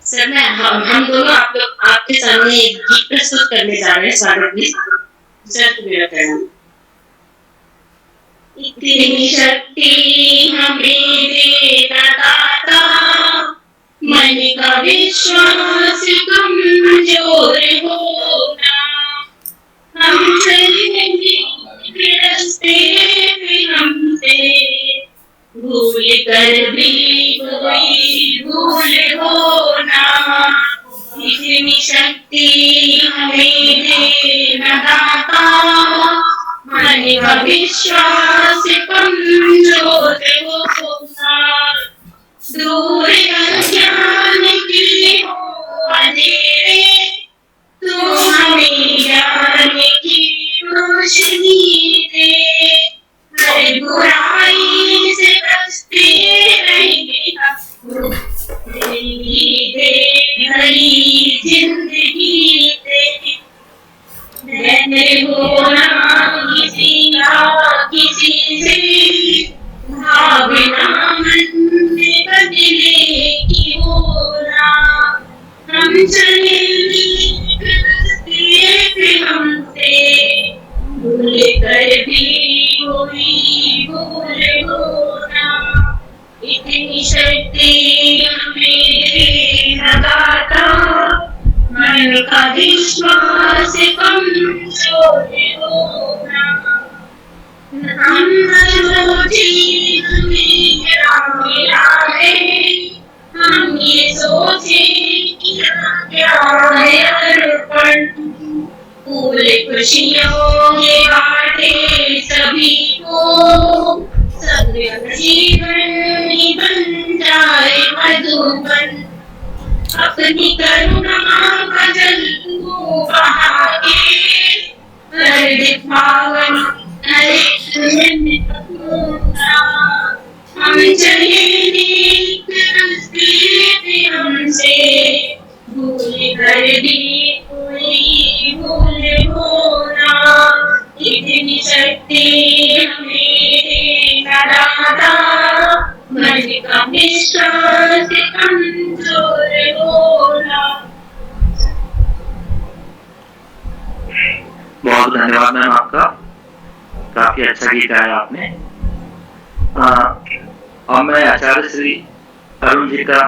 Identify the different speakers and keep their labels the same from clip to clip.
Speaker 1: Sir मैं हम दोनों आप लोग आपके सामने एक गीत प्रस्तुत करने जा रहे हैं, स्वागत गीत। सर मेरा कहना, इतनी शक्ति हमें देना दाता, मन का विश्वास कमजोर होना, हम चलेंगे रास्ते पे हमसे भूल कर भी कोई भूल होना, इतनी शक्ति हमें देना दाता, मन का विश्वास कमजोर होना, दूर अज्ञान की हो अंधेरे, तू हमें ज्ञान की रोशनी दे, हर बुराई से बचते रहेंगे हम, नई जिंदगी दे, रहने होना किसी ना किसी से, भावना मन में बदले की होना, हम चलेंगे रास्ते पे हमसे भूल कर भी कोई भूल होना, इतनी शक्ति हमें देना दाता, मन का विश्वास कमजोर होना, हम सोचे हमें क्या मिला है, हम ये सोचे क्या है अर्पण, फूल खुशियों के बांटे सभी को, सब जीवन बन जाए मधुबन, अपनी करुणा का जल को बहा के, हर पावन हम चलेंगे रास्ते पे हमसे भूल कर भी कोई भूल होना, इतनी शक्ति हमें देना दाता, मन का विश्वास कमजोर होना।
Speaker 2: बहुत धन्यवाद मैम आपका, काफी अच्छा गीत गाया आपने। अब मैं आचार्य श्री अरुण जी का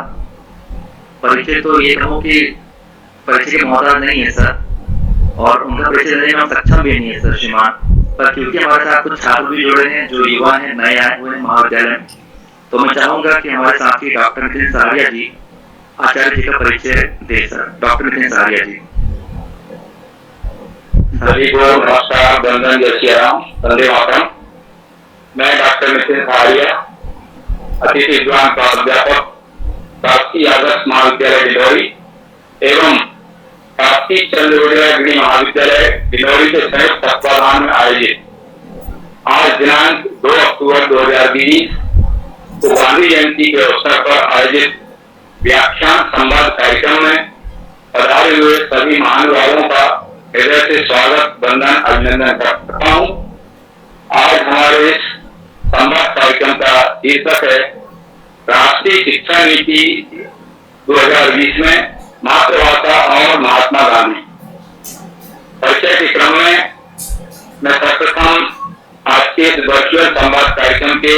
Speaker 2: परिचय तो ये कहूँ कि परिचय के मोहताज नहीं है सर, और उनका परिचय देने में हम सक्षम भी नहीं है सर श्रीमान, पर क्योंकि हमारे साथ कुछ छात्र भी जुड़े हैं जो युवा हैं, नए आए हुए हैं महाविद्यालय में, तो मैं चाहूंगा कि हमारे साथी डॉक्टर नितिन सहारिया जी आचार्य जी का परिचय दे सर। डॉक्टर नितिन सहारिया जी।
Speaker 3: सभी को नमस्कार, वंदन, जय श्री राम, वंदे मातरम। मैं डॉक्टर नितिन सहारिया, अतिथि विद्वान प्राध्यापक, राष्ट्रीय आदर्श महाविद्यालय डिंडौरी एवं राष्ट्रीय चंद्रवड़िया महाविद्यालय डिंडौरी के संयुक्त तत्वाधान में आयोजित आज दिनांक 2 अक्टूबर 2020 को गांधी जयंती के अवसर पर आयोजित व्याख्यान संवाद कार्यक्रम में पधारे हुए सभी महानुभावों का हृदय से स्वागत, वंदन, अभिनंदन करता हूँ। आज हमारे इस संवाद कार्यक्रम का शीर्षक है राष्ट्रीय शिक्षा नीति 2020 में मातृभाषा और महात्मा गांधी। परिचय के क्रम में मैं सर्वप्रथम आज के वर्चुअल संवाद कार्यक्रम के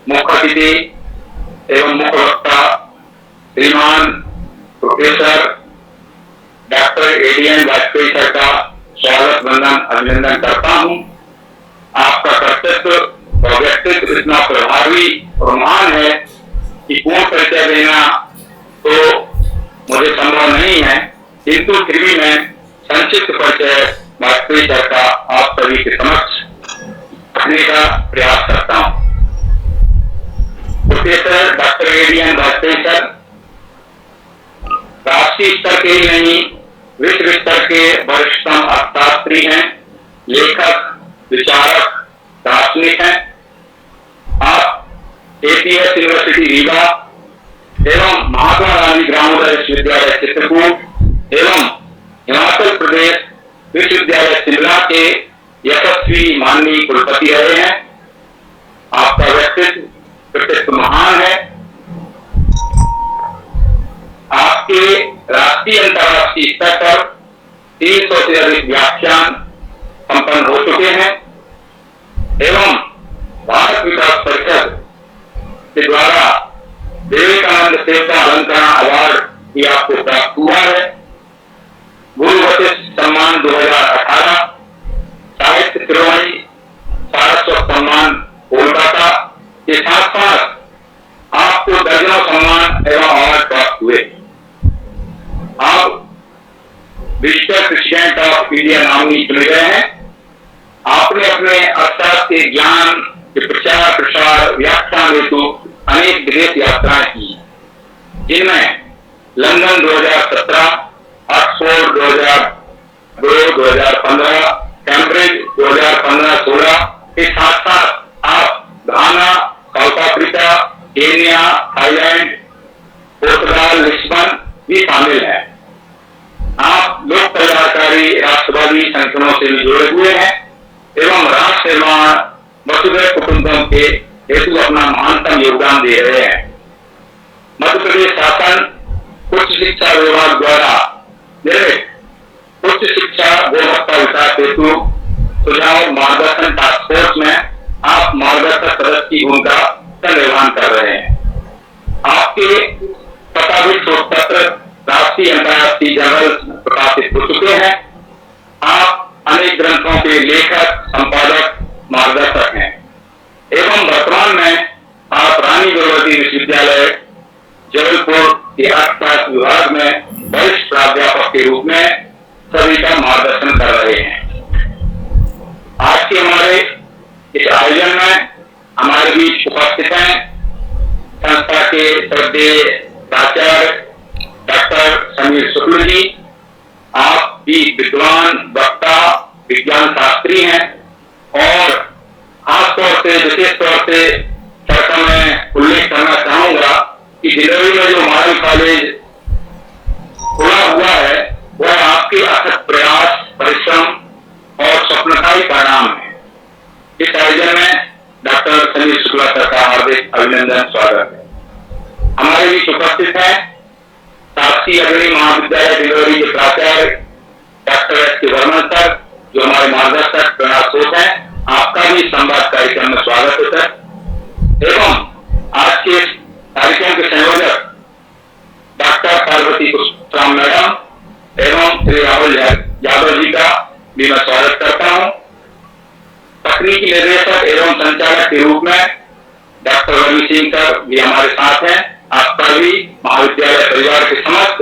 Speaker 3: मुख्य अतिथि एवं मुख्य वक्ता श्रीमान professor doctor ADN Vajpayee sir का स्वागत, वंदन, अभिनंदन करता हूँ। आपका कर्तव्य और व्यक्तित्व इतना प्रभावी और महान है कि पूर्ण परिचय देना तो मुझे संभव नहीं है, किंतु फिर भी मैं संक्षिप्त परिचय वाजपेयी सर का आप सभी के समक्ष रखने का प्रयास करता हूँ। Professor doctor ADN Vajpayee sir राष्ट्रीय स्तर के ही नहीं विश्व स्तर के वरिष्ठतम अर्थशास्त्री हैं, लेखक, विचारक, दार्शनिक हैं। आप एपीएस यूनिवर्सिटी रीवा एवं महात्मा गांधी ग्रामोदय विश्वविद्यालय चित्रकूट एवं हिमाचल प्रदेश विश्वविद्यालय शिमला के यशस्वी माननीय कुलपति रहे हैं। आपका व्यक्तित्व महान है। आपके राष्ट्रीय अंतर्राष्ट्रीय स्तर पर 300 से अधिक व्याख्यान संपन्न हो चुके हैं एवं भारत विकास परिषद के द्वारा विवेकानंद सेवा अलंकरण अवार्ड भी आपको प्राप्त हुआ है। गुरु वशिष्ठ सम्मान 2018, साहित्य त्रिवेणी सारस्वत सम्मान कोलकाता के साथ साथ आपको दर्जनों सम्मान एवं अवार्ड प्राप्त हुए। आप digital president of India nominee चुने गए हैं। आपने अपने अर्थशास्त्र के ज्ञान के प्रचार प्रसार व्याख्यान हेतु अनेक विदेश यात्राएं की, जिनमें लंदन 2017, ऑक्सफोर्ड 2002, 2015, कैम्ब्रिज 2015-16 के साथ साथ आप Ghana, South Africa, Kenya, Thailand, Portugal, Lisbon भी शामिल हैं। आप लोक कल्याणकारी राष्ट्रवादी संगठनों से भी जुड़े हुए हैं एवं राष्ट्र निर्माण वसुधैव कुटुंबकम के हेतु अपना महानतम योगदान दे रहे हैं। मध्य प्रदेश शासन उच्च शिक्षा विभाग द्वारा निर्मित उच्च शिक्षा गुणवत्ता विकास हेतु सुझाव मार्गदर्शन टास्क फोर्स में आप मार्गदर्शक सदस्य की भूमिका का निर्वहन कर रहे हैं। आपके शताधिक शोध पत्र राष्ट्रीय अंतर्राष्ट्रीय जर्नल प्रकाशित हो चुके हैं। आप अनेक ग्रंथों के लेखक, संपादक, मार्गदर्शक हैं एवं वर्तमान में आप रानी दुर्गावती विश्वविद्यालय जबलपुर के अर्थशास्त्र विभाग में वरिष्ठ प्राध्यापक के रूप में सभी का मार्गदर्शन कर रहे हैं। आज के हमारे इस आयोजन में हमारे बीच उपस्थित हैं संस्था के श्रद्धेय प्राचार्य डॉक्टर समीर शुक्ल जी। आप भी विद्वान, वक्ता, विज्ञान शास्त्री हैं और खासतौर से विशेष तौर से चर्चा में उल्लेख करना चाहूंगा कि डिलीवरी में जो मॉडल कॉलेज खुला हुआ है वह आपके अथक प्रयास, परिश्रम और स्वप्न का ही परिणाम है। इस आयोजन में डॉक्टर समीर शुक्ला सर का हार्दिक अभिनंदन, स्वागत है। हमारे बीच उपस्थित है शासकीय अग्रणी महाविद्यालय डिलीवरी के प्राचार्य डॉक्टर एस.के. वर्मन सर, जो हमारे मार्गदर्शक प्रेरणास्रोत हैं। आपका भी संवाद कार्यक्रम में स्वागत है सर। एवं आज के कार्यक्रम के संयोजक डॉक्टर पार्वती पुष्पराम मैडम एवं श्री राहुल यादव जी का भी मैं स्वागत करता हूं। तकनीकी निर्देशक एवं संचालक के रूप में डॉक्टर रवि सिंह सर भी हमारे साथ हैं। आपका भी महाविद्यालय परिवार के समस्त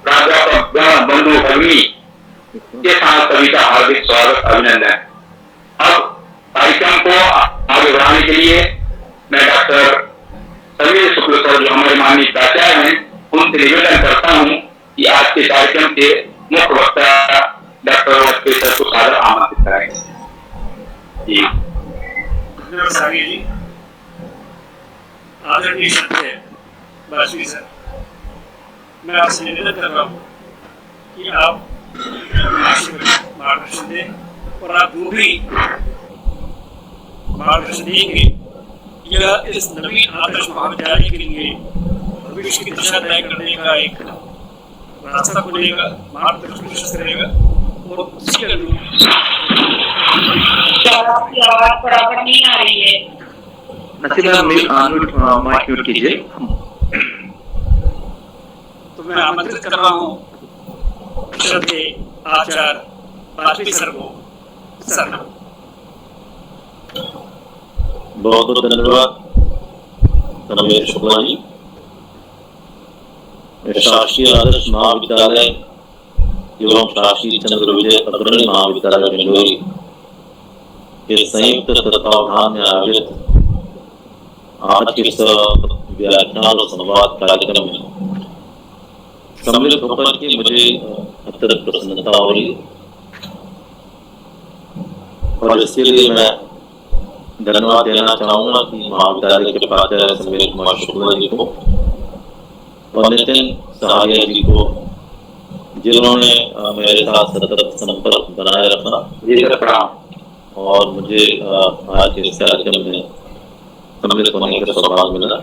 Speaker 3: प्राध्यापक गण, बंधु, भगिनी के साथ सभी का हार्दिक स्वागत, अभिनंदन। अब कार्यक्रम को आगे बढ़ाने के लिए मैं डॉक्टर समीर शुक्ल सर, जो हमारे माननीय प्राचार्य हैं, उनसे निवेदन करता हूं कि आज के कार्यक्रम के मुख्य वक्ता डॉक्टर एस.के. सर को सादर आमंत्रित करेंगे। जी
Speaker 4: आदरणीय श्रद्धेय वाजपेयी सर, मैं आपसे निवेदन कर रहा हूँ कि आप मार्गदर्शन दें और आप जो भी मार्गदर्शन देंगे यह इस नवीन आदर्श महाविद्यालय के लिए भविष्य की दिशा तय करने का एक रास्ता खुलेगा, मार्गदर्शन प्रशस्त रहेगा और उसी के अनुरूप
Speaker 1: आवाज बराबर नहीं आ रही है।
Speaker 2: नसीबा माइक म्यूट कीजिए।
Speaker 4: तो मैं आमंत्रित कर रहा हूँ श्रद्धेय आचार्य वाजपेयी सर को। सर
Speaker 5: बहुत बहुत धन्यवाद समीर शुक्ला जी। शासकीय आदर्श महाविद्यालय एवं शासकीय चंद्र विजय अग्रणी महाविद्यालय डिंडोरी के संयुक्त तत्वावधान में आयोजित आज के व्याख्यान और संवाद कार्यक्रम में सम्मिलित होकर के मुझे अत्यंत प्रसन्नता हो रही और इसके लिए मैं धन्यवाद देना चाहूंगा कि महाविद्यालय के प्राचार्य समीर कुमार शुक्ला जी को और नितिन सहारिया जी को, जिन्होंने मेरे साथ सतत संपर्क बनाए रखा
Speaker 3: जी सर, प्रणाम।
Speaker 5: और मुझे आज के कार्यक्रम में सम्मिलित होने का सौभाग्य मिला।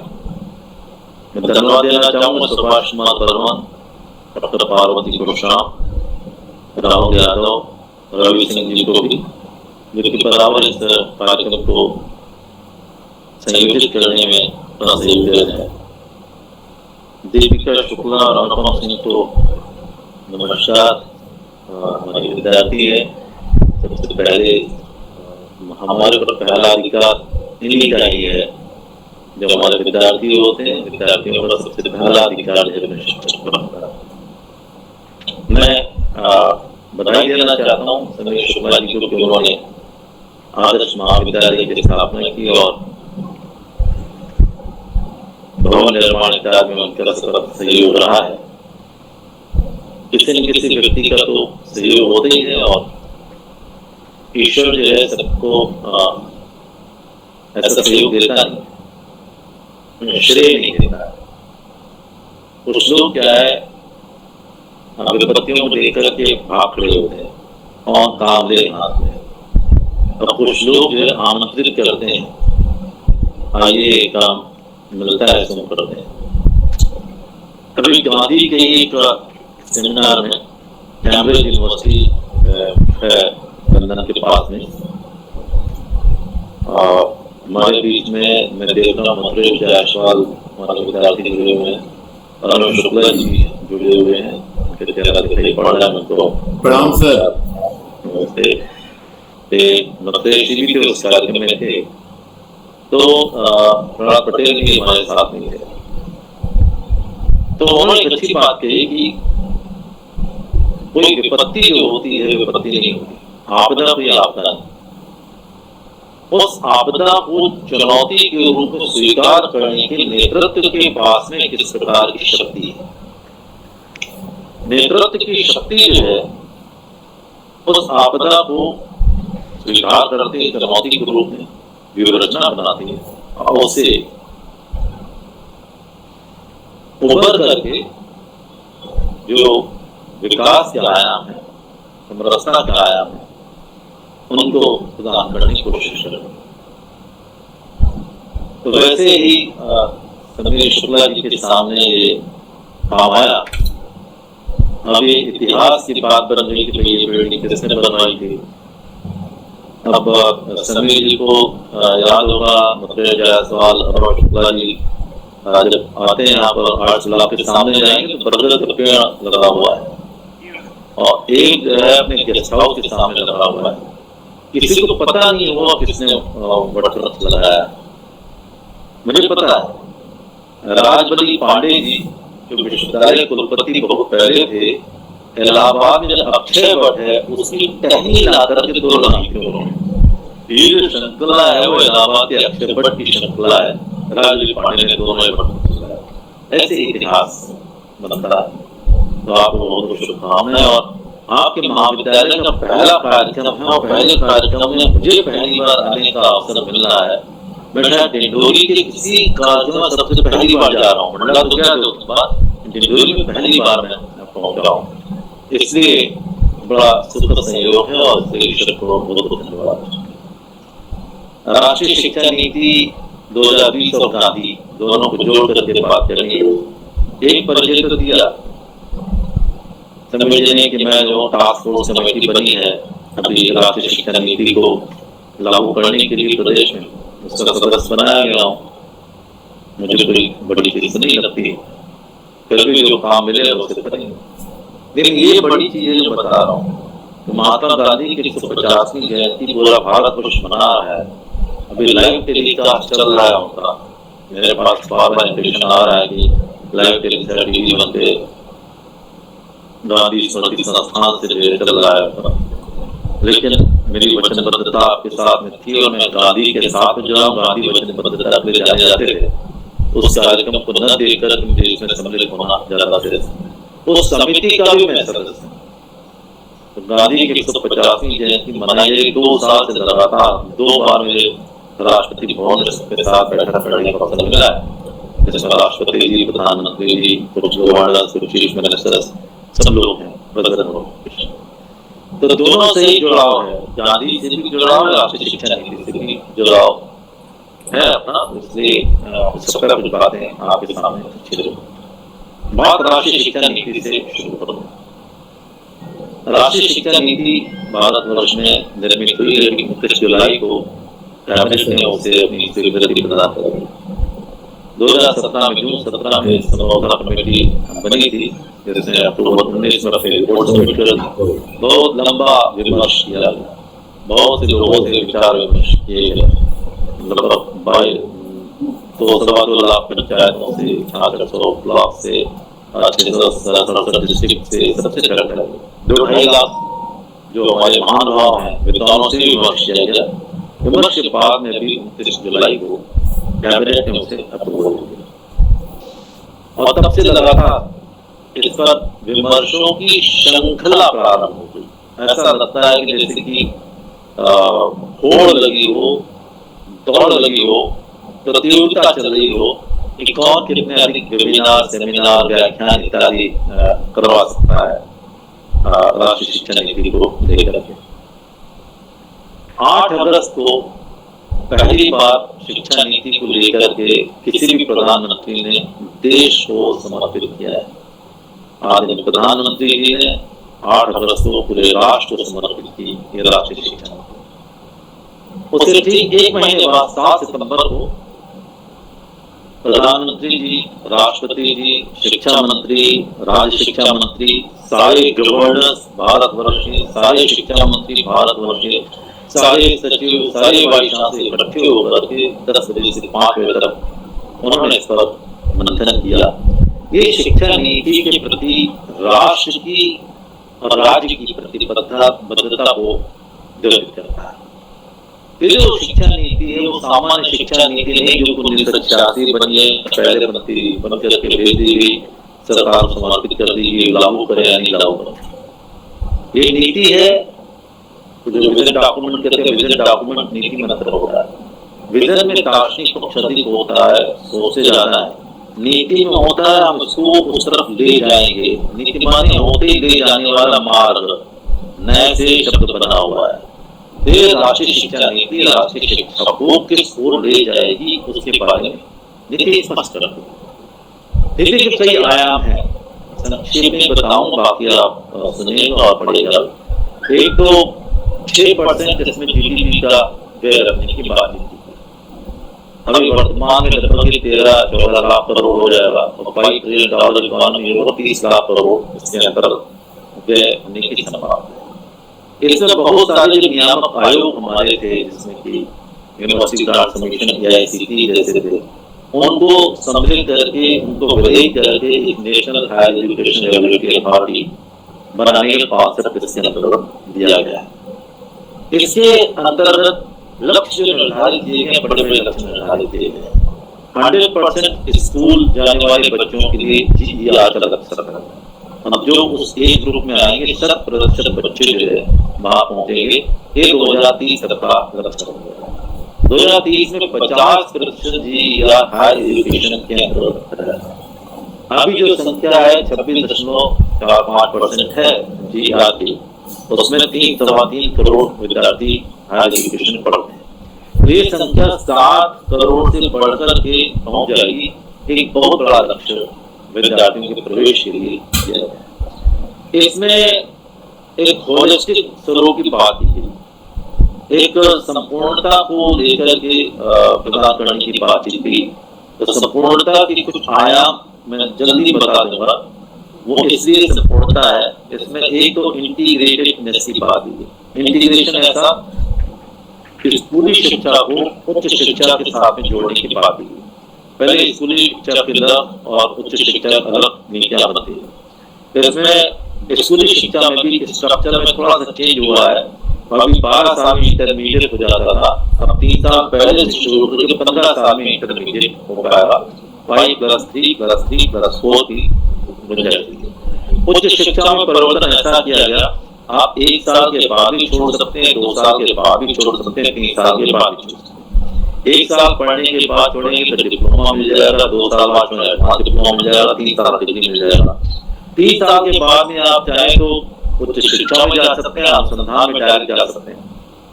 Speaker 5: मैं धन्यवाद देना चाहूंगा सुभाष कुमार वर्मा डॉक्टर पार्वती घोषाल, राहुल यादव, रवि सिंह जी को भी, जो कि बराबर इस कार्यक्रम को संयोजित करने में अपना सहयोग दे रहे हैं। दीपिका शुक्ला और अनुपम सिंह को नमस्कार। हमारे विद्यार्थी है, सबसे पहले हमारे ऊपर पहला अधिकार इन्हीं का ही है। जब हमारे विद्यार्थी होते हैं, विद्यार्थियों पर सबसे पहला अधिकार है शिक्षक का। मैं बधाई देना चाहता हूँ समीर शुक्ला जी को कि उन्होंने आदर्श महाविद्यालय की स्थापना की और भवन निर्माण कार्य में उनका सतत सहयोग रहा है। किसी न किसी व्यक्ति का तो सहयोग होता ही है और ईश्वर जो है सबको ऐसा सहयोग देता नहीं, श्रेय नहीं देता। कुछ लोग क्या है, विपत्तियों को लेकर के भाग खड़े होते हैं और काम ले हाथ में, और कुछ लोग जो है आमंत्रित करते हैं, आइए काम मिलता है सुन करते हैं। कभी गांधी के एक सेमिनार में कैम्ब्रिज यूनिवर्सिटी है लंदन के पास में, हमारे बीच में मैं देख रहा हूँ मथुरेश जायसवाल हमारे विद्यार्थी जुड़े हुए हैं, अरुण शुक्ला जी जुड़े हुए हैं, उनके चेहरा दिखाई पड़ रहा है उनको। प्रणाम सर। मथुरेश जी भी थे उस कार्यक्रम में थे, तो प्रहलाद पटेल भी हमारे साथ में थे। तो उन्होंने एक अच्छी बात कही कि कोई विपत्ति जो होती है विपत्ति नहीं होती, आपदा कोई आपदा नहीं। उस आपदा को चुनौती के रूप में स्वीकार करने के नेतृत्व के पास में किस प्रकार की शक्ति है। नेतृत्व की शक्ति जो है उस आपदा को स्वीकार करते हैं, चुनौती के रूप में व्यूहरचना बनाती है और उसे उभर करके जो विकास के आयाम है, समरसता का आयाम है, उनको प्रदान करने की कोशिश करें। तो वैसे ही समीर शुक्ला जी के सामने ये काम आया। अभी इतिहास की बात बन रही कि ये बिल्डिंग किसने बनवाई थी। अब समीर जी को याद होगा, मथुरेश जायसवाल और शुक्ला जी जब आते हैं यहाँ पर आर्ट्स लॉ के सामने जाएंगे तो बरगद का पेड़ लगा हुआ है और एक जो है अपने गेस्ट हाउस के सामने लगा हुआ है। किसी को पता नहीं हुआ किसने वटवृक्ष लगाया। मुझे पता है, राजबली पांडे जी जो विश्वविद्यालय कुलपति बहुत पहले थे, इलाहाबाद में जो अक्षय वट है उसकी टहनी ला करके 2 लगाई थी उन्होंने। ये जो श्रृंखला है वो इलाहाबाद के अक्षय वट की श्रृंखला है, राजबली पांडे ने दोनों वट लगाया। ऐसे इतिहास बनता है। तो आपको बहुत बहुत शुभकामनाएं। और आपके महाविद्यालय का पहला कार्यक्रम है और पहले कार्यक्रम में मुझे पहली बार आने का अवसर मिल रहा है। मैं शायद डिंडोरी के किसी कार्यक्रम में सबसे पहली बार जा रहा हूँ। मंडला तो क्या डिंडोरी में पहली बार मैं पहुंच रहा हूँ, इसलिए बड़ा सुखद संयोग है और ईश्वर को बहुत बहुत धन्यवाद। राष्ट्रीय शिक्षा नीति 2020 और गांधी दोनों को जोड़ करके बात करनी है। एक परिचय तो दिया समझने कि मैं जो टास्क फोर्स कमेटी बनी है अभी राष्ट्रीय शिक्षा नीति को लागू करने के लिए प्रदेश में, उसका सदस्य बनाया गया हूँ। मुझे कोई बड़ी चीज नहीं लगती, फिर भी जो काम मिले उसे करेंगे। लेकिन ये बड़ी चीज जो बता रहा हूँ तो महात्मा गांधी की 150वीं जयंती पूरा भारतवर्ष मना रहा है। अभी लाइव टेलीकास्ट चल रहा है उनका, मेरे पास बार-बार इंफॉर्मेशन आ रहा है कि लाइव टेलीकास्ट टीवी बनते गांधी स्मृति संस्थान से चल रहा है। लेकिन मेरी वचनबद्धता आपके साथ में थी और मैं गांधी के साथ जुड़ा। गांधी वचनबद्धता के जाने जाते थे, उस कार्यक्रम को न देखकर मुझे इसमें सम्मिलित होना ज्यादा थे। उस समिति का भी मैं सदस्य हूँ। तो गांधी की 150वीं जयंती मनाई गई 2 साल से लगातार 2 बार मेरे राष्ट्रपति भवन के साथ बैठक करने का अवसर मिला है, जिसमें राष्ट्रपति जी, प्रधानमंत्री जी, कुछ गवर्नर, कुछ चीफ मिनिस्टर्स सब लोग हैं, प्रेसिडेंट लोग। तो दोनों से ही जुड़ाव है, गांधी से भी जुड़ाव है, राष्ट्रीय शिक्षा नीति से भी जुड़ाव है अपना। इसलिए सबका कुछ बातें आपके सामने अच्छी बात राष्ट्रीय शिक्षा नीति से शुरू करूंगा। राष्ट्रीय शिक्षा नीति भारतवर्ष में निर्मित हुई, लेकिन 29 जुलाई को कैबिनेट ने उसे अपनी स्वीकृति प्रदान कर दी। 2017 में जून 17 में समझौता कमेटी बनी थी, जिसने अक्टूबर 19 में अपनी रिपोर्ट सबमिट कर दी। बहुत लंबा विमर्श किया गया, बहुत से लोगों से विचार विमर्श किए गए, लगभग 2 लाख पंचायतों से, 6600 ब्लॉक से, 667 डिस्ट्रिक्ट से, सबसे चर्चा 2-2.5 लाख जो हमारे महानुभाव हैं, विद्वानों से भी विमर्श किया गया। विमर्श के बाद में भी 29 जुलाई को कैबिनेट ने उसे अप्रूवल दिया और तब से लगातार इस पर विमर्शों की श्रृंखला प्रारंभ हो गई। ऐसा लगता है कि जैसे कि होड़ लगी हो, दौड़ लगी हो, प्रतियोगिता चल रही हो कि कौन कितने अधिक वेबिनार, सेमिनार, व्याख्यान इत्यादि करवा सकता है राष्ट्रीय शिक्षा नीति को लेकर के। 8 अगस्त को पहली बार शिक्षा नीति को लेकर के किसी भी प्रधानमंत्री ने देश को समर्पित किया है। आज प्रधानमंत्री जी ने 8 अगस्त को पूरे राष्ट्र को समर्पित की ये राष्ट्रीय शिक्षा नीति। उसके ठीक 1 महीने बाद 7 सितंबर को प्रधानमंत्री जी, राष्ट्रपति जी, शिक्षा मंत्री, राज्य शिक्षा मंत्री, सारे गवर्नर्स भारतवर्ष के, सारे शिक्षा मंत्री भारतवर्ष के, सारे सचिव, सारे वाइस चांसलर इकट्ठे होकर के 10 बजे से 5 बजे तक उन्होंने इस पर मंथन किया। ये शिक्षा नीति के प्रति राष्ट्र की और राज्य की प्रतिबद्धता को व्यक्त करता है। फिर जो शिक्षा नीति है वो सामान्य शिक्षा नीति नहीं जो 1986 बनी है, पहले बनकर के भेज दी गई, सरकार समर्पित कर दी गई, लागू करे या नहीं लागू करे। ये नीति है जो विजन डॉक्यूमेंट कहते हैं, विजन डॉक्यूमेंट नीति में अंतर होता है। विजन में दार्शनिक पक्ष अधिक होता है, सोच से ज्यादा है। नीति में होता है हम उसको उस तरफ ले जाएंगे, नीति माने होते ही ले जाने वाला मार्ग नए से शब्द बना हुआ है। फिर राष्ट्रीय शिक्षा नीति राष्ट्रीय शिक्षा को किस ओर ले जाएगी उसके बारे में नीति स्पष्ट करती है। नीति के कई आयाम हैं, संक्षेप में बताऊं, बाकी आप सुनिएगा और पढ़िएगा। एक तो 6% इसमें जीडीपी का व्यय रखने की बात की। अभी वर्तमान में लगभग 13-14 लाख करोड़ हो जाएगा और $5 ट्रिलियन इकोनॉमी होगा, 30 लाख करोड़ इसके अंदर व्यय होने की संभावना है। इसमें बहुत सारे जो नियामक आयोग हमारे थे, जिसमें कि यूनिवर्सिटी ग्रांट कमीशन, AICTE जैसे थे, उनको सम्मिलित करके, उनको विलय करके एक national higher education regulatory authority बनाने का कॉन्सेप्ट इसके अंतर्गत दिया गया है। इसके अंतर्गत लक्ष्य निर्धारित किए गए, बड़े-बड़े लक्ष्य निर्धारित किए गए। 100% स्कूल जाने वाले बच्चों के लिए GER का लक्ष्य रखा है। अब जो उस एज ग्रुप में आएंगे 100% बच्चे जो है वहां पहुंचेंगे। ये 2030 तक का लक्ष्य रखा है। 2030 में 50% GER हायर एजुकेशन के अंतर्गत है। अभी जो संख्या है 26.45% है GER की, उसमें 3-3.25 करोड़ विद्यार्थी हायर एजुकेशन पढ़ते हैं। ये संख्या 7 करोड़ से बढ़कर के पहुंच जाएगी। एक बहुत बड़ा लक्ष्य विद्यार्थियों के प्रवेश के लिए किया गया। इसमें एक होलिस्टिक स्वरूप की बात की गई, एक संपूर्णता को लेकर के प्रदान करने की बात की गई। तो संपूर्णता की कुछ आयाम मैं जल्दी बता दूंगा। वो इसलिए संपूर्णता है, इसमें एक तो इंटीग्रेटेडनेस की बात की गई। इंटीग्रेशन ऐसा कि स्कूली शिक्षा को उच्च शिक्षा के साथ में जोड़ने की बात की गई। पहले स्कूली शिक्षा के अलग और उच्च शिक्षा अलग नीतियां बनती है। इसमें स्कूली शिक्षा में भी स्ट्रक्चर में थोड़ा सा चेंज हुआ है। अभी 12 साल में इंटरमीडिएट हो जाता था, अब 3 साल पहले से शुरू करके 15 साल में इंटरमीडिएट हो पाएगा। 5+3+3+4 की गुंजाइश थी। उच्च शिक्षा में परिवर्तन ऐसा किया गया, आप 1 साल के बाद भी छोड़ सकते हैं, 2 साल के बाद भी छोड़ सकते हैं, 3 साल के बाद भी छोड़ सकते हैं। 1 साल पढ़ने के बाद छोड़ेंगे तो डिप्लोमा मिल जाएगा, 2 साल बाद छोड़ेंगे डिप्लोमा मिल जाएगा, 3 साल डिग्री मिल जाएगा। 3 साल के बाद में आप चाहें तो उच्च शिक्षा में जा सकते हैं, अनुसंधान में डायरेक्ट जा सकते हैं।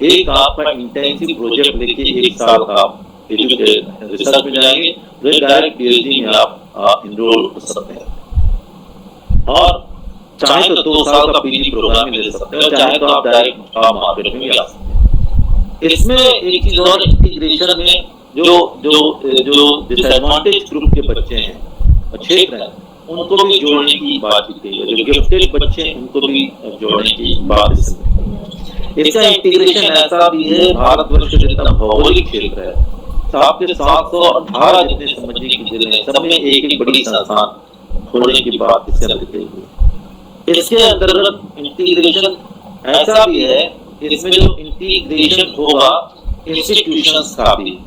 Speaker 5: एक आपका इंटेंसिव प्रोजेक्ट लेके 1 साल का आप रिसर्च में जाएंगे, फिर डायरेक्ट PhD में आप इनरोल कर सकते हैं। और चाहे तो 2 साल का पीजी प्रोग्राम ही ले सकते हैं, चाहे तो आप डायरेक्ट जॉब मार्केट में भी आ सकते हैं। इसमें एक चीज और, इंटीग्रेशन में जो डिसएडवांटेज ग्रुप के बच्चे हैं, क्षेत्र हैं, उनको भी जोड़ने की बात की गई है। जो गिफ्टेड बच्चे हैं उनको भी जोड़ने की बात इसमें। इसका इंटीग्रेशन ऐसा भी है, भारतवर्ष का जितना भौगोलिक क्षेत्र है, 718 जितने समझने की जिले हैं, सब में एक बड़ी संस्थान खोलने की बात इसके अंदर कही गई। इसके अंतर्गत इंटीग्रेशन ऐसा भी है, इसमें जो इंटीग्रेशन होगा इंस्टीट्यूशंस का भी,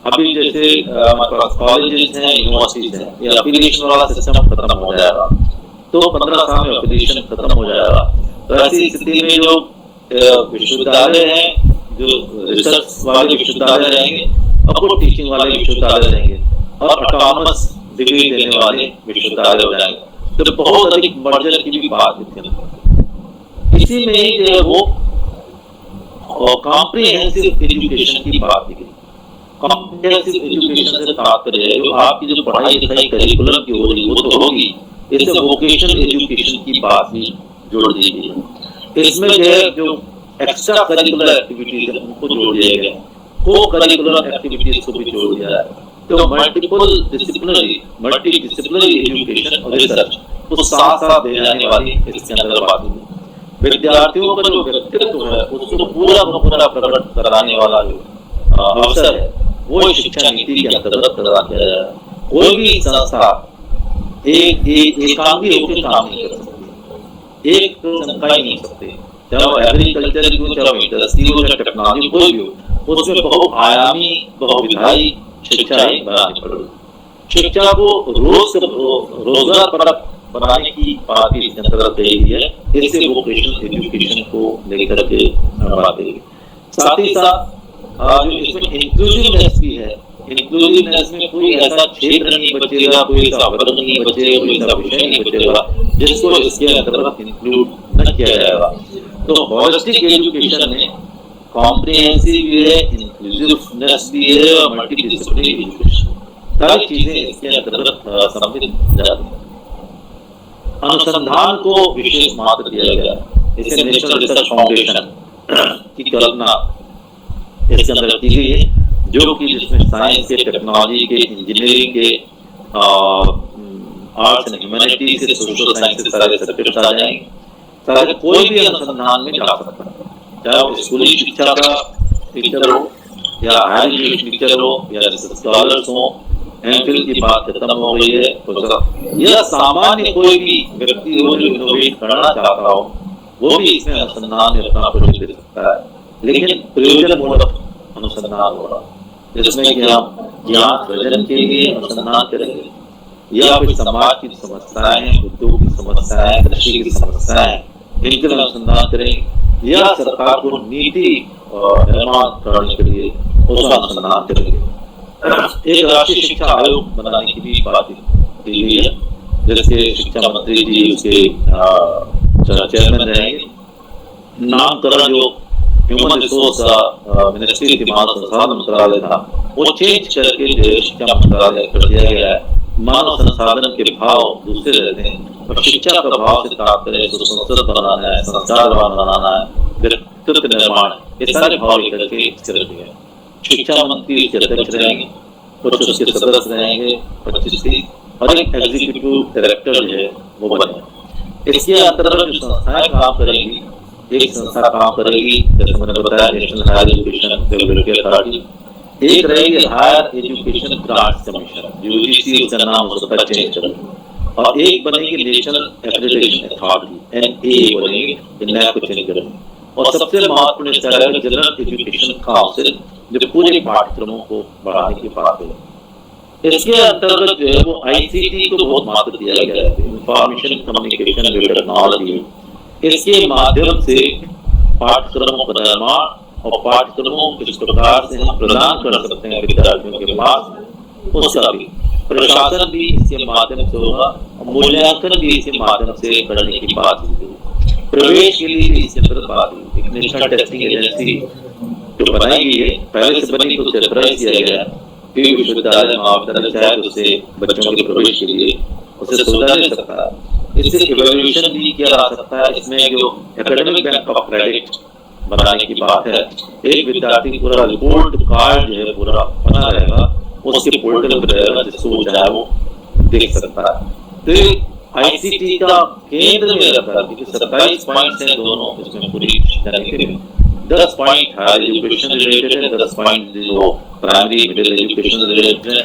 Speaker 5: अभी जैसे हमारे पास कॉलेजेस हैं, यूनिवर्सिटीज हैं, ये एफिलिएशन वाला सिस्टम खत्म हो जाएगा, तो 15 साल में एफिलिएशन खत्म हो जाएगा। तो ऐसी स्थिति में जो विश्वविद्यालय हैं, जो रिसर्च वाले विश्वविद्यालय रहेंगे और कुछ टीचिंग वाले विश्वविद्यालय रहेंगे और ऑटोनॉमस डिग्री देने वाले विश्वविद्यालय हो जाएंगे, तो बहुत अधिक मर्जर की भी बात है। इसी में ही जो है वो कॉम्प्रिहेंसिव एजुकेशन की बात की गई। कॉम्प्रिहेंसिव एजुकेशन से तात्पर्य है जो आपकी जो पढ़ाई लिखाई करिकुलम की हो रही वो तो होगी, इससे वोकेशनल एजुकेशन की बात भी जोड़ दी गई है। इसमें जो है जो एक्स्ट्रा करिकुलर एक्टिविटीज है उनको जोड़ दिया गया, को करिकुलर एक्टिविटीज को भी जोड़ दिया है। तो मल्टी डिसिप्लिनरी एजुकेशन और रिसर्च को साथ साथ दे जाने वाली इसके अंदर बात है। विद्यार्थियों का जो व्यक्तित्व है उसको पूरा प्रकट कराने वाला जो अवसर है वो शिक्षा नीति के अंतर्गत प्रदान किया जाएगा। कोई भी संस्था एकांगी होकर काम नहीं कर सकती, एक संस्था ही नहीं सकते, चाहे वो एग्रीकल्चर की हो, चाहे वो इंडस्ट्री हो, चाहे टेक्नोलॉजी कोई भी हो, उसमें बहुआयामी बहुविधायी शिक्षा बनानी पड़ेगी। शिक्षा को रोजगार परक बनाने की बात इसके अंतर्गत कही गई है, इससे वोकेशनल एजुकेशन को लेकर के बात है। साथ ही साथ जो इसमें इंक्लूसिवनेस भी है, इंक्लूसिवनेस में कोई ऐसा क्षेत्र नहीं बचेगा, कोई ऐसा वर्ग नहीं बचेगा, कोई ऐसा विषय नहीं बचेगा जिसको इसके अंतर्गत इंक्लूड न किया जाएगा। तो होलिस्टिक एजुकेशन में कॉम्प्रिहेंसिव भी है, इंक्लूसिवनेस भी है और मल्टीडिसिप्लिनरी एजुकेशन, सारी चीजें इसके अंतर्गत सम्मिलित जाती हैं। अनुसंधान को विशेष महत्व दिया गया, इसे नेशनल रिसर्च फाउंडेशन की कल्पना इसके अंदर की गई है, जो कि जिसमें साइंस के, टेक्नोलॉजी के, इंजीनियरिंग के, आर्ट्स एंड ह्यूमैनिटीज के, सोशल साइंस के सारे सब्जेक्ट आ जाएंगे। सारे कोई भी अनुसंधान में जा सकता है, चाहे वो स्कूली शिक्षा का टीचर हो या हायर एजुकेशन टीचर हो या स्कॉलर्स हो, एमफिल की बात खत्म हो गई है, तो यह सामान्य कोई भी व्यक्ति हो जो इनोवेट करना चाहता हो वो भी इसमें अनुसंधान में अपना प्रोजेक्ट दे सकता है। लेकिन प्रयोजनमूलक अनुसंधान होगा जिसमें कि हम ज्ञान सृजन के लिए अनुसंधान करेंगे या फिर समाज की समस्याएं, उद्योग की समस्याएं, कृषि की समस्याएं, इनके लिए अनुसंधान करेंगे या सरकार को नीति निर्माण करने के लिए उसका अनुसंधान करेंगे। एक राष्ट्रीय शिक्षा आयोग बनाने की भी बात की गई है, जिसके शिक्षा मंत्री जी उसके चेयरमैन रहेंगे। नामकरण जो ह्यूमन रिसोर्स मिनिस्ट्री के मानव संसाधन मंत्रालय था वो चेंज करके जो शिक्षा मंत्रालय कर दिया गया है। मानव संसाधन के भाव दूसरे रहते हैं और शिक्षा का भाव से तात्पर्य संसद बनाना है, संस्कार बनाना है, व्यक्तित्व निर्माण, ये सारे भाव लेकर के कर दिए। शिक्षा मंत्री उसके अध्यक्ष रहेंगे, कुछ उसके सदस्य रहेंगे 25 और एक एग्जीक्यूटिव डायरेक्टर जो है वो बने। इसके अंतर्गत जो संस्थाएं काम करेंगी, एक संस्था काम करेगी जैसे मैंने बताया national higher education regulatory authority, एक रहेगी higher education grants commission, UGC उसका नाम हो सकता है चेंज करेंगे, और एक बनेगी नेशनल एक्रेडिटेशन अथॉरिटी एनएए बनेगी, नैक को चेंज करेंगे। और सबसे महत्वपूर्ण इसका है जनरल एजुकेशन काउंसिल जो पूरे पाठ्यक्रमों को बढ़ाने की बात है। इसके अंतर्गत जो है वो आईसीटी को बहुत महत्व दिया गया है, इंफॉर्मेशन कम्युनिकेशन टेक्नोलॉजी। इसके माध्यम से पाठ्यक्रमों का निर्माण और पाठ्यक्रमों किस प्रकार से हम प्रदान कर सकते हैं विद्यार्थियों के पास, उसका भी प्रशासन भी इसके माध्यम से होगा और मूल्यांकन भी इसके माध्यम से करने की बात होगी। प्रवेश के लिए भी इसके अंदर बात हुई, एक नेशनल टेस्टिंग एजेंसी जो बनाई गई है, पहले से बनी तो सेंट्रलाइज किया गया है, फिर विश्वविद्यालय महाविद्यालय चाहे तो उससे बच्चों के प्रवेश के लिए उसे सुविधा दे सकता है। इससे इवैल्यूएशन भी किया जा सकता है। इसमें जो एकेडमिक बैंक ऑफ क्रेडिट बनाने की बात है, एक विद्यार्थी पूरा रिपोर्ट कार्ड जो है पूरा बना रहेगा, उसके पोर्टल पर रहेगा, जिसको वो चाहे वो देख सकता है। तो आईसीटी का केंद्र में रहता है, क्योंकि 27 पॉइंट्स हैं दोनों इसमें पूरी जानकारी में। 10 पॉइंट हायर एजुकेशन रिलेटेड है, 10 पॉइंट जो प्राइमरी मिडिल एजुकेशन रिलेटेड है,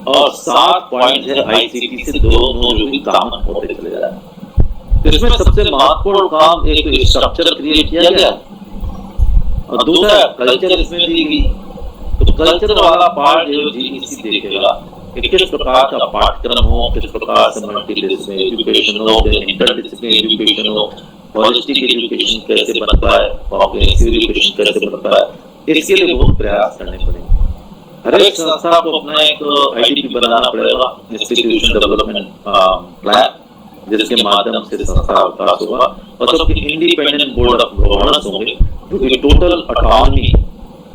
Speaker 5: और 7 पॉइंट है आईसीटी से दोनों जो भी काम होते चले जाए। तो इसमें सबसे महत्वपूर्ण काम एक स्ट्रक्चर क्रिएट किया गया और दूसरा कल्चर इसमें दी गई। तो कल्चर वाला पार्ट जो जीईसी देखेगा कि किस प्रकार का पाठ्यक्रम हो, किस प्रकार से मल्टीडिसिप्लिनरी एजुकेशन हो, इंटरडिसिप्लिनरी एजुकेशन हो, होलिस्टिक एजुकेशन कैसे बन पाए, कॉम्प्रिहेंसिव एजुकेशन कैसे बन पाए, इसके लिए बहुत प्रयास करने पड़ेंगे। हर एक संस्था को अपना एक आईडीपी बनाना पड़ेगा, इंस्टीट्यूशन डेवलपमेंट प्लान, जिसके माध्यम से संस्था विकास होगा और सबके इंडिपेंडेंट बोर्ड ऑफ गवर्नेंस होंगे, जो कि टोटल ऑटोनॉमी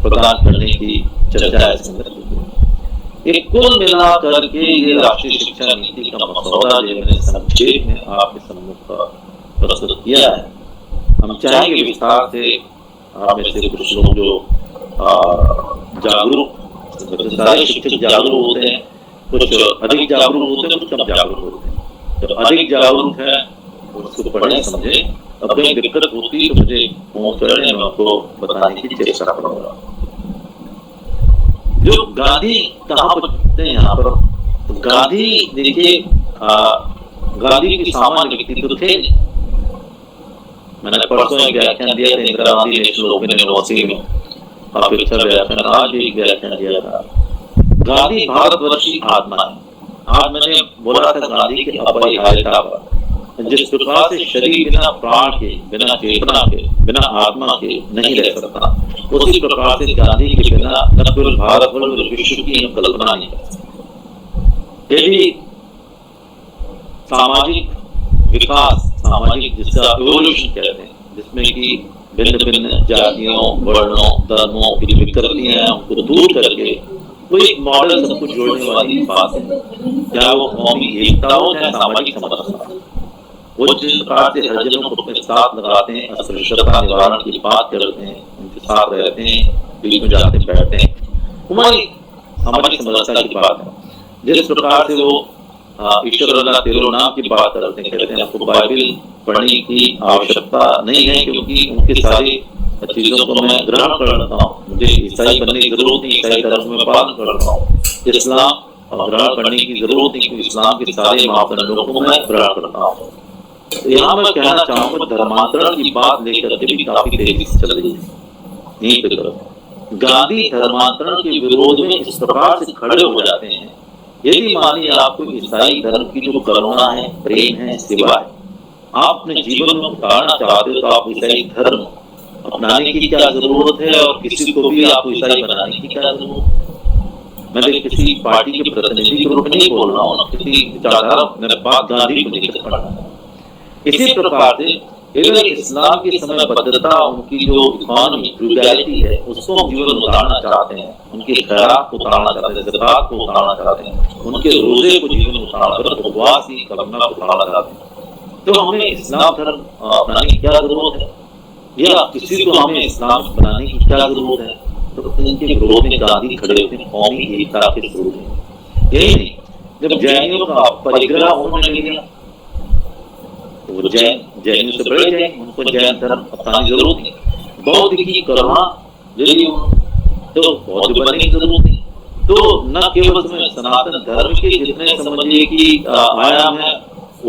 Speaker 5: प्रदान करने की चर्चा है इसके अंदर। एक कुल मिलाकर के ये राष्ट्रीय शिक्षा नीति का मसौदा जो मैंने संक्षेप में आपके सम्मुख प्रस्तुत किया है। हम चाहेंगे विस्तार से आप में से कुछ लोग जो जागरूक, सारे शिक्षक जागरूक होते हैं, कुछ अधिक जागरूक होते हैं, कुछ कम जागरूक होते हैं। तो अधिक जागरूक है उसको पढ़े समझे, अब कहीं दिक्कत होती तो मुझे फोन करें, मैं आपको बताने की चेष्टा करूंगा। जो गांधी कहाँ पहुंचते हैं यहाँ पर, तो गांधी देखिए गांधी की सामान्य व्यक्तित्व थे। मैंने परसों एक व्याख्यान दिया था Indira Gandhi national open university में, काफी अच्छा व्याख्यान, आज भी एक व्याख्यान दिया था। गांधी भारतवर्ष की आत्मा है। आज मैंने बोला था गांधी की अपरिहार्यता पर, जिस प्रकार से शरीर बिना प्राण के, बिना चेतना के, बिना आत्मा के नहीं रह सकता, उसी प्रकार से गांधी के बिना न केवल भारत बल्कि विश्व की हम कल्पना नहीं कर सकते। यदि सामाजिक विकास, सामाजिक जिसका एवोल्यूशन कहते हैं, जिसमें कि भिन्न भिन्न जातियों, वर्णों, धर्मों की जो विकृतियां हैं उनको दूर करके कोई एक मॉडल सबको जोड़ने वाली बात है, क्या वो कौमी एकता हो या सामाजिक समरसता। वो जिस प्रकार से हर जनों को अपने साथ लगाते हैं, अस्पृश्यता निवारण की बात करते हैं, उनके साथ रहते हैं, बीच में जाते बैठते हैं, हमारी सामाजिक समरसता की बात है। जिस प्रकार से वो ईश्वर अल्लाह तेरो नाम की बात करते हैं, कहते हैं आपको बाइबल पढ़ने की आवश्यकता नहीं है, क्योंकि उनके सारी चीजों को मैं ग्रहण कर लेता हूँ, मुझे ईसाई बनने की जरूरत नहीं, ईसाई धर्म में पालन कर लेता हूँ, इस्लाम ग्रहण करने की जरूरत नहीं, क्योंकि इस्लाम के सारे मापदंडों को मैं ग्रहण करता हूँ। यहाँ मैं कहना चाहूंगा धर्मांतरण की बात लेकर के भी काफी तेजी से चल रही है। नहीं तो गांधी धर्मांतरण के विरोध में इस प्रकार से खड़े हो जाते हैं, यदि मानिए आपको ईसाई धर्म की जो करुणा है, प्रेम है, सेवा है, आप अपने जीवन में उतारना चाहते हो, तो आप ईसाई धर्म अपनाने की क्या जरूरत है और किसी को भी आपको ईसाई बनाने की क्या जरूरत है। मैं किसी पार्टी के प्रतिनिधि के रूप में नहीं बोल रहा हूँ, किसी विचारधारा, मेरे बात गांधी को लेकर पढ़ना। इसी प्रकार से इस्लाम की समयबद्धता, उनकी जो इकोनॉमी फ्रूगैलिटी है, उसको हम जीवन में उतारना चाहते हैं, उनके खैरात को उतारना चाहते हैं, ज़कात को उतारना चाहते हैं, उनके रोजे को जीवन में उतारना, उपवास की करुणा को उतारना चाहते हैं, तो हमें इस्लाम धर्म अपनाने की क्या जरूरत है, या किसी को हमें इस्लाम बनाने की क्या जरूरत है। तो इनके विरोध में गांधी खड़े होते हैं कौमी एकता के विरोध में। यही नहीं, जब जैनियों का परिग्रह उन्होंने लिया, तो वो जैनियों से बड़े जैन, उनको जैन धर्म अपनाने की जरूरत नहीं। बौद्ध की करुणा यदि तो बौद्ध बनने की जरूरत नहीं। तो न केवल सनातन धर्म के जितने समझिए कि आयाम है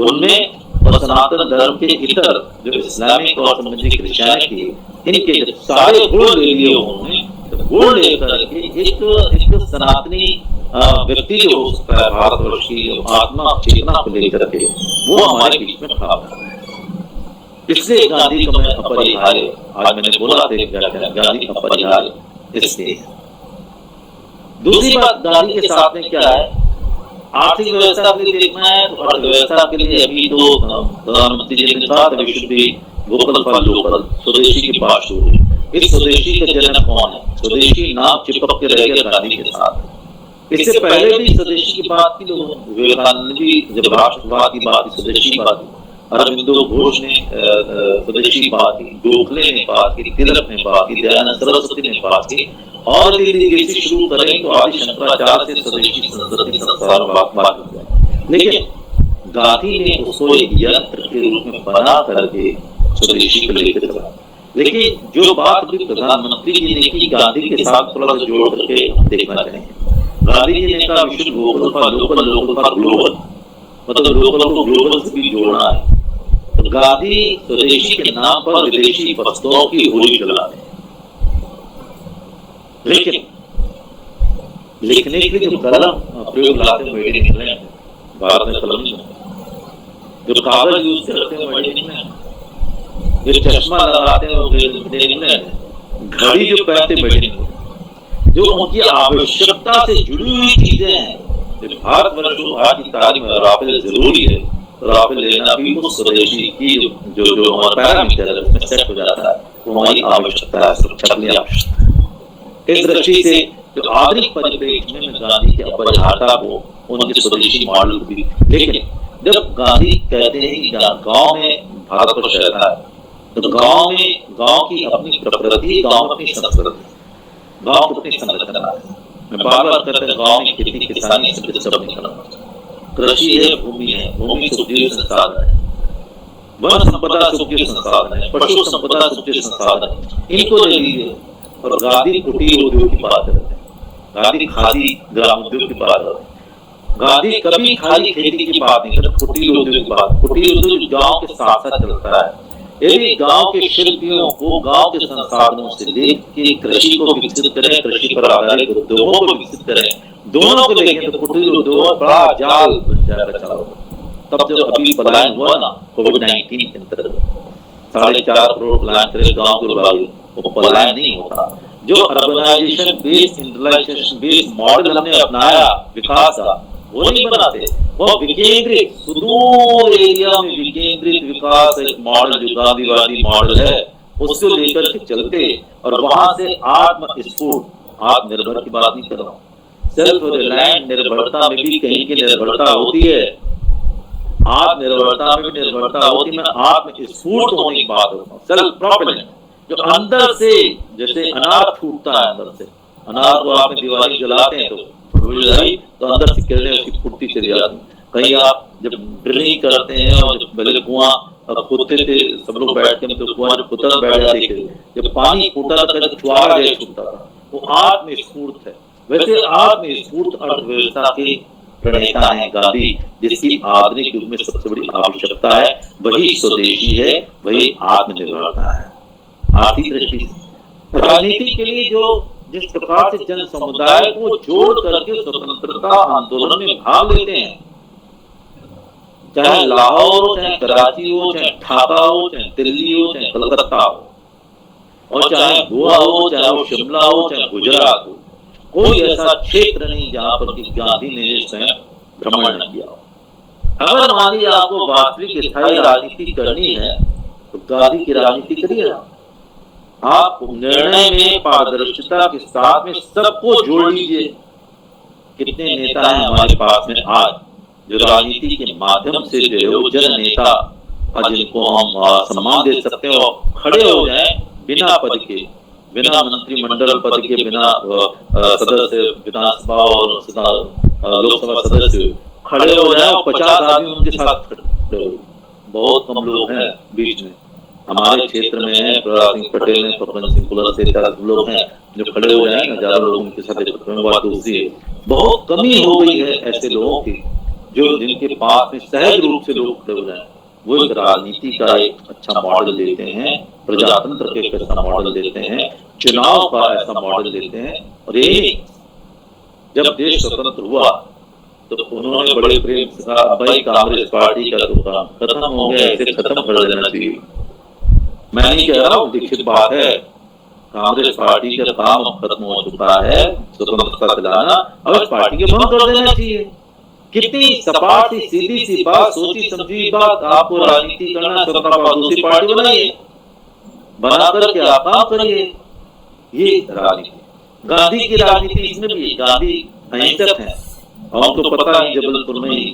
Speaker 5: उनमें, और सनातन धर्म के इतर जो इस्लामिक और समझिए क्रिश्चियनिटी, इनके जब सारे गुण ले लिए उन्होंने, तो गुण लेकर के एक सनातनी व्यक्ति जो हो सकता है भारतवर्ष की आत्मा चेतना को लेकर के, वो हमारे बीच में खड़ा है। इसलिए गांधी को मैं अपरिहार्य, आज मैंने बोला था गांधी अपरिहार्य इसलिए। दूसरी बात गांधी के साथ में क्या है, आर्थिक व्यवस्था के लिए देखना है, तो अर्थव्यवस्था के लिए अभी तो प्रधानमंत्री जी ने कहा था we should be vocal for local, स्वदेशी की बात शुरू। इस स्वदेशी का जनक कौन है? स्वदेशी नाम चिपक के रह गया गांधी के साथ। इससे पहले भी स्वदेशी की बात की, लोग विवेकानंद भी जब राष्ट्रवाद की बात, स्वदेशी की बात, अरविंदो घोष ने स्वदेशी बात की, गोखले ने बात की, तिलक ने बात की, दयानंद सरस्वती ने बात की, और लेगेसी शुरू करें तो आदि शंकराचार्य से स्वदेशी संस्कृति संस्कार बात हो जाए। लेकिन गांधी ने उसको एक यंत्र के रूप में बना करके स्वदेशी को लेकर चला। लेकिन जो बात भी प्रधानमंत्री जी ने की, गांधी के साथ थोड़ा सा जोड़ करके देखना चाहिए। गांधी जी ने कहा विश्व vocal for local, local for global, मतलब लोकल को ग्लोबल से भी जोड़ना है। तो गांधी स्वदेशी के नाम पर विदेशी वस्तुओं की होली जला रहे हैं। लेकिन लिखने के लिए जो कलम प्रयोग लाते हैं मेड इन इंग्लैंड, भारत में कलम नहीं बनता। जो कागज यूज करते हैं मेड इन इंग्लैंड, जो चश्मा लगाते हैं वो मेड इन इंग्लैंड, घड़ी जो पहनते मेड इन इंग्लैंड। जो उनकी आवश्यकता से जुड़ी हुई चीजें हैं, भारतवर्ष आज की तारीख में राफेल जरूरी है, राफेल लेना भी उस स्वदेशी की जो जो हमारा पैरामीटर है उसमें सेट हो जाता है, वो हमारी आवश्यकता है, सुरक्षा की आवश्यकता है। इस दृष्टि से जो आधुनिक परिप्रेक्ष्य में गांधी की अपरिहार्यता को उनके स्वदेशी मॉडल को भी, लेकिन जब गांधी कहते हैं कि गांव में भारतवर्ष रहता है, तो गांव की अपनी प्रकृति, गांव अपनी संस्कृति, गांव की अपनी संरचना है। मैं बार बार कहता हूं गांव में खेती किसानी से डिस्टर्ब नहीं करना। कृषि है, भूमि है, भूमि सुखदेव संसाधन है, वन संपदा सुखदेव संसाधन है, पशु संपदा सुखदेव संसाधन है, इनको ले लीजिए। और गांधी कुटीर उद्योग की बात करते हैं, गांधी खादी ग्राम उद्योग की बात करते हैं। गांधी कभी खाली खेती की बात नहीं करते, कुटीर उद्योग की बात। कुटीर उद्योग गांव के साथ साथ चलता है। यदि गांव के शिल्पियों को गांव के संसाधनों से लेकर कृषि को विकसित करें, कृषि पर आधारित उद्योगों को विकसित करें, दोनों को लेकर तो कुटीर उद्योग बड़ा जाल बन जाएगा चारों। तब जब अभी पलायन हुआ ना कोविड-19 के अंतर्गत 4.5 करोड़ पलायन करे गांव के लोग, वो पलायन नहीं होता। जो urbanisation based, industrialisation based model हमने अपनाया विकास का, वो नहीं बनाते। वो विकेंद्रित, सुदूर एरिया में विकेंद्रित विकास एक मॉडल जो गांधीवादी मॉडल है, उसको लेकर के चलते और वहां से आत्मस्फूर्त, आत्मनिर्भर की बात नहीं कर रहा हूँ, सेल्फ रिलायंट निर्भरता में भी कहीं की निर्भरता होती है, आत्मनिर्भरता में भी निर्भरता होती है। मैं आत्मस्फूर्त होने की बात करता हूँ, सेल्फ प्रोपेलेंट, जो अंदर से, जैसे अनार फूटता है अंदर से, अनार को आप दिवाली जलाते हैं तो अंदर से किरणें उसकी फूटती चली जाती। कहीं आप जब ड्रिलिंग करते हैं और जब पहले कुआं खोदते थे सब लोग बैठ के, तो कुआं जब खुदा बैठ जाते थे, जब पानी फूटा था तो फुहारा जैसे छूटता था, वो आत्मस्फूर्त है। वैसे आत्मस्फूर्त अर्थव्यवस्था के प्रणेता है गांधी, जिसकी आधुनिक युग में सबसे बड़ी आवश्यकता है वही स्वदेशी है, वही आत्मनिर्भरता है। आर्थिक दृष्टि से राजनीति के लिए जो जिस प्रकार से जन समुदाय को जोड़ करके स्वतंत्रता आंदोलन में भाग लेते हैं, चाहे लाहौर हो, चाहे कराची हो, चाहे ढाका हो, चाहे दिल्ली हो, चाहे कलकत्ता हो, और चाहे गोवा हो, चाहे वो शिमला हो, चाहे गुजरात हो, कोई ऐसा क्षेत्र नहीं जहां पर कि गांधी ने स्वयं भ्रमण न किया हो। अगर मान लीजिए आपको वास्तविक स्थायी राजनीति करनी है तो गांधी की राजनीति करिए। आप निर्णय में पारदर्शिता के साथ में सबको जोड़ लीजिए। कितने नेता हैं हमारे पास में आज जो राजनीति के माध्यम से जो जन नेता, जिनको हम सम्मान दे सकते हैं, और खड़े हो जाए बिना पद के, बिना मंत्रिमंडल पद के, बिना सदस्य विधानसभा और लोकसभा सदस्य खड़े हो जाए और 50 आदमी उनके साथ खड़े हो। बहुत कम लोग हैं बीच में। हमारे क्षेत्र में है प्रहलाद सिंह पटेल, पवन सिंह कुलर से लोग हैं जो खड़े हो जाए, हजारों लोग उनके साथ। बात दूसरी है, बहुत कमी हो गई है ऐसे लोगों की जो जिनके पास में सहज रूप से लोग खड़े हो जाए। वो एक राजनीति का एक अच्छा मॉडल देते हैं, प्रजातंत्र के एक ऐसा मॉडल देते हैं, चुनाव का ऐसा मॉडल देते हैं। और यही जब देश स्वतंत्र हुआ तो उन्होंने बड़े प्रेम से कहा, भाई कांग्रेस पार्टी का तो काम खत्म हो गया, इसे खत्म कर देना चाहिए। मैं नहीं कह रहा हूँ, लिखित बात है, कांग्रेस पार्टी का काम खत्म हो चुका है, स्वतंत्रता दिलाना, अब इस पार्टी के बंद कर देना चाहिए। कितनी सपाट सी सीधी सी बात, सोची समझी बात। आपको राजनीति करना, स्वतंत्रता दूसरी पार्टी बनाइए, बनाकर के आप काम करिए। ये राजनीति, गांधी की राजनीति इसमें भी। गांधी अहिंसक है और उनको पता है जबलपुर में ही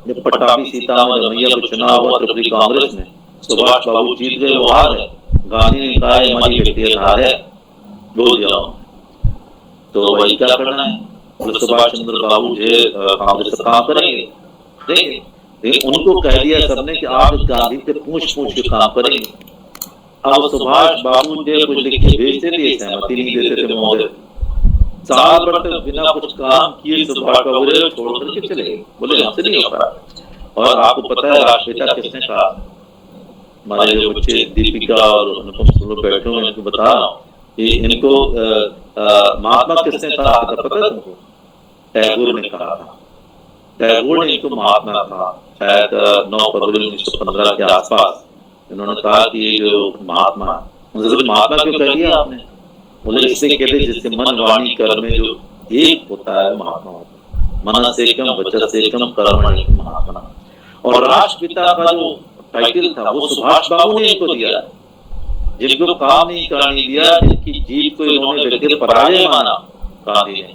Speaker 5: जब पट्टाभी सीता में रमैया को चुनाव हुआ त्रिपुरी कांग्रेस में, सुभाष बाबू जीत गए, वो हार है। गांधी ने कहा हमारी व्यक्तिगत हार है, बोल दिया। तो वही क्या करना है, बोले सुभाष चंद्र बाबू जो कांग्रेस का काम करेंगे, लेकिन उनको कह दिया सबने कि आप गांधी से पूछ के काम करेंगे। अब सुभाष बाबू जो कुछ लिख के भेजते थे, सहमति नहीं देते थे महोदय। साल भर तक बिना कुछ काम किए सुभाष बाबू छोड़ करके चले गए, बोले हमसे नहीं हो पाया। और आपको पता है राष्ट्रपिता किसने कहा, हमारे जो बच्चे दीपिका और अनुपम बैठे हुए इनको बता रहा हूँ कि इनको महात्मा किसने कहा था पता है तुमको? टैगोर ने कहा था। टैगोर ने इनको महात्मा कहा, शायद 9 फरवरी 1915 के आसपास इन्होंने कहा कि ये जो महात्मा, उनसे महात्मा क्यों कह दिया आपने? बोले इससे कहते जिससे मन वाणी कर्म में जो एक होता है महात्मा होता है। मन से कम वचन से कम कर्म महात्मा। और राष्ट्रपिता का जो टाइटल था वो सुभाष बाबू ने इनको दिया, जिनको काम नहीं करने दिया, जिनकी जीत को इन्होंने व्यक्तिगत पराजय माना गांधी ने।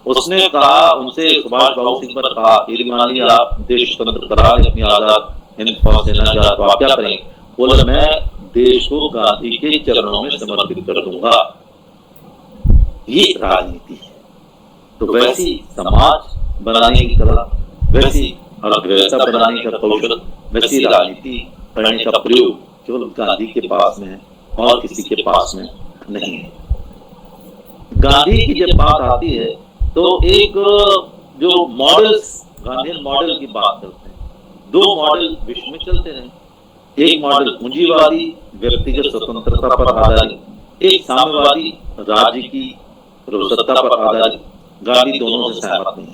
Speaker 5: उसने कहा उनसे, सुभाष बाबू सिंह पर कहा यदि मान लिया आप देश स्वतंत्र करा अपनी आजाद हिंद फौज सेना का, तो आप क्या करेंगे? बोले मैं देश को गांधी के चरणों में समर्पित कर दूंगा। ये राजनीति है। तो वैसी समाज बनाने की कला, वैसी अर्थव्यवस्था बनाने का कौशल, वैसी राजनीति करने का प्रयोग केवल गांधी के पास में है और किसी के पास में नहीं है। गांधी की जब बात आती है तो एक जो मॉडल्स, गांधीयन मॉडल की बात करते हैं। 2 मॉडल विश्व में चलते रहे। एक मॉडल पूंजीवादी व्यक्तिगत स्वतंत्रता पर आधारित, एक साम्यवादी राज्य की सत्ता पर आधारित। गांधी दोनों से सहमत नहीं है।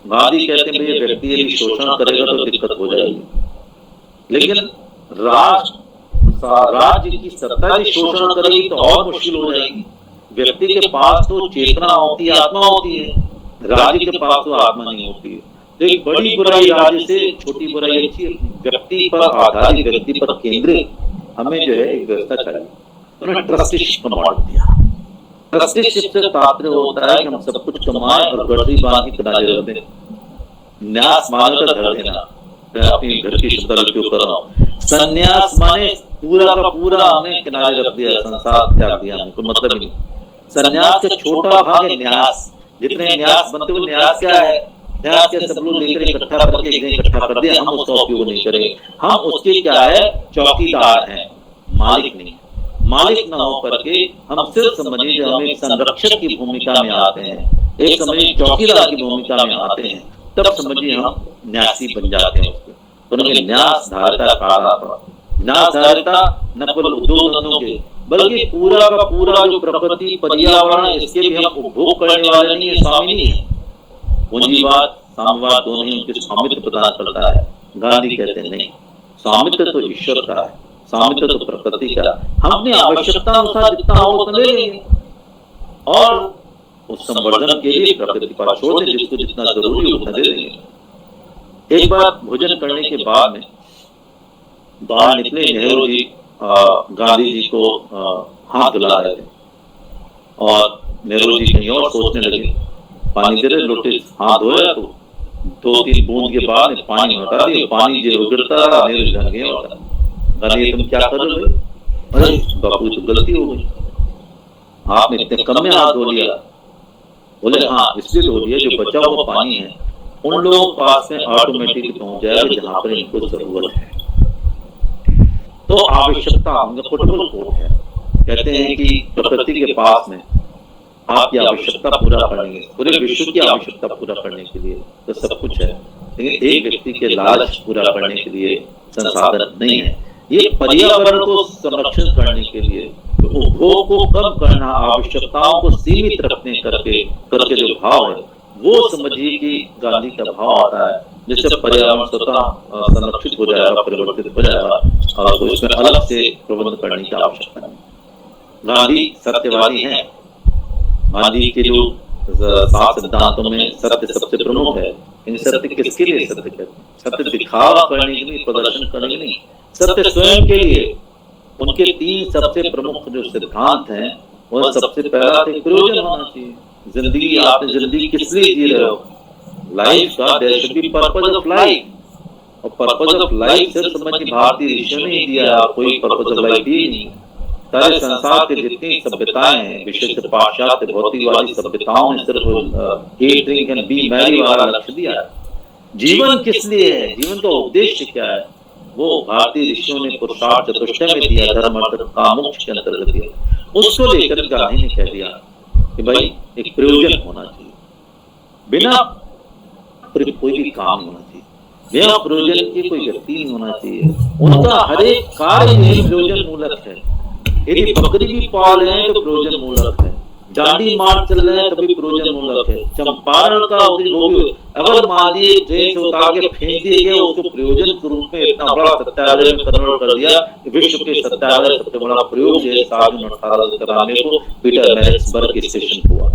Speaker 5: गांधी कहते हैं भाई व्यक्ति यदि शोषण करेगा तो दिक्कत हो जाएगी, लेकिन राज्य की सत्ता यदि शोषण करेगी तो और मुश्किल हो जाएगी। व्यक्ति के पास तो चेतना होती है, आत्मा होती है, राज्य के पास तो आत्मा नहीं होती है। तो एक बड़ी बुराई राज्य से, छोटी बुराई अच्छी, व्यक्ति पर आधारित, व्यक्ति पर केंद्रित हमें जो है एक व्यवस्था चाहिए। उन्होंने ट्रस्टीशिप का मॉडल दिया। ट्रस्टीशिप से तात्पर्य होता है कि हम सब कुछ कमाएं और गठरी बांध के किनारे रख दें। न्यास माने का धर देना, मैं अपनी घर की शब्द उपयोग कर रहा हूँ। संन्यास माने पूरा का पूरा हमने किनारे रख दिया, संसार त्याग दिया, हमको मतलब ही नहीं। संन्यास का छोटा भाग है न्यास। जितने न्यास बनते हुए, न्यास क्या है? न्यास के सब लोग लेकर इकट्ठा करके इकट्ठा कर दिया, हम उसका उपयोग नहीं करेंगे। हम उसके क्या है? चौकीदार हैं, मालिक नहीं। मालिक न हो करके हम सिर्फ समझिए जब हम एक संरक्षक की भूमिका में आते हैं, एक समझिए चौकीदार की भूमिका में आते हैं, तब समझिए हम न्यासी बन जाते हैं उसके। तो उन्होंने न्यास धारिता कहा। न्यास धारिता न केवल उद्योग धंधों के, बल्कि पूरा का पूरा जो प्रकृति पर्यावरण, इसके भी हम उपभोग करने वाले नहीं है, स्वामी नहीं है। पूंजीवाद साम्यवाद दोनों ही उनके स्वामित्व प्रदान करता है। गांधी कहते हैं नहीं, स्वामित्व तो ईश्वर का है, स्वामित्व तो प्रकृति का। हम अपनी आवश्यकता अनुसार जितना हो उतना ले लेंगे और उस संवर्धन के लिए प्रकृति पर छोड़ दें, जिसको जितना जरूरी हो उतना दे देंगे। एक बार भोजन करने के बाद में बाहर निकले नेहरू जी, गांधी जी को हाथ धुला रहे थे और नेहरू जी कहीं और सोचने लगे। पानी दे रहे, लोटे हाथ धोया तो 2-3 बूंद के बाद पानी हटा दिया, पानी जो गिरता रहा, नेहरू जान गया होता। गांधी तुम क्या कर रहे हो? अरे बापू तो गलती हो गई, आपने इतने कम में हाथ धो लिया। बोले हाँ इसलिए धो लिया, जो बचा हुआ पानी है उन लोगों के पास में ऑटोमेटिक पहुंच जाएगा जहां पर इनको जरूरत है। तो आवश्यकता उनका पोर्टेबल कोड है। कहते हैं कि प्रकृति के पास में आपकी आवश्यकता पूरा करने, पूरे विश्व की आवश्यकता पूरा करने के लिए तो सब कुछ है, लेकिन एक व्यक्ति के लालच पूरा करने के लिए संसाधन नहीं है। ये पर्यावरण को संरक्षण करने के लिए, तो उपभोग को कम करना, आवश्यकताओं को सीमित रखने करके जो भाव है वो समझिए कि गांधी का भाव आता है, जिससे पर्यावरण स्वतः संरक्षित हो जाएगा, परिवर्तित हो जाएगा और तो इसमें अलग से प्रबंध करने की आवश्यकता नहीं। गांधी सत्यवादी हैं। गांधी के जो 7 सिद्धांतों में सत्य सबसे प्रमुख है। इन सत्य किसके लिए सत्य कहते हैं? सत्य दिखावा करने के लिए, प्रदर्शन करने के लिए, सत्य स्वयं के लिए। उनके 3 सबसे प्रमुख जो सिद्धांत हैं, वह सबसे पहला थे प्रयोजन होना चाहिए। जिंदगी, आपने जिंदगी किस लिए जी रहे हो? लाइफ का there should be purpose of life. और पर्पज ऑफ लाइफ सिर्फ समझ के भारतीय ऋषियों ने ही दिया, कोई पर्पज ऑफ लाइफ ही नहीं। सारे संसार के जितनी सभ्यताएं हैं, विशेष पाश्चात्य भौतिकवादी सभ्यताओं ने सिर्फ eat drink and B Mary वाला लक्ष्य दिया है। जीवन किस लिए है, जीवन का उद्देश्य क्या है, वो भारतीय ऋषियों ने पुरुषार्थ चतुष्टय में दिया, धर्म अर्थ काम मोक्ष के अंतर्गत दिया। उसको लेकर गांधी ने कह दिया कि भाई एक प्रयोजन होना चाहिए, बिना कोई भी काम नहीं होना चाहिए, बिना प्रयोजन के कोई व्यक्ति नहीं होना चाहिए। उनका हर एक कार्य में प्रयोजन मूलक है। यदि बकरी भी पाल रहे हैं तो प्रयोजन मूलक है, डांडी मार चल रहे हैं तभी प्रयोजन मूलक है, चंपारण का अगर मान लीजिए ट्रेन से उतार के फेंक दिए गए, उसको प्रयोजन के रूप में इतना बड़ा सत्याग्रह में कन्वर्ट कर दिया। विश्व के सत्याग्रह सबसे बड़ा प्रयोग जो है 7 जून 1893 को पीटर मैरिट्सबर्ग स्टेशन हुआ।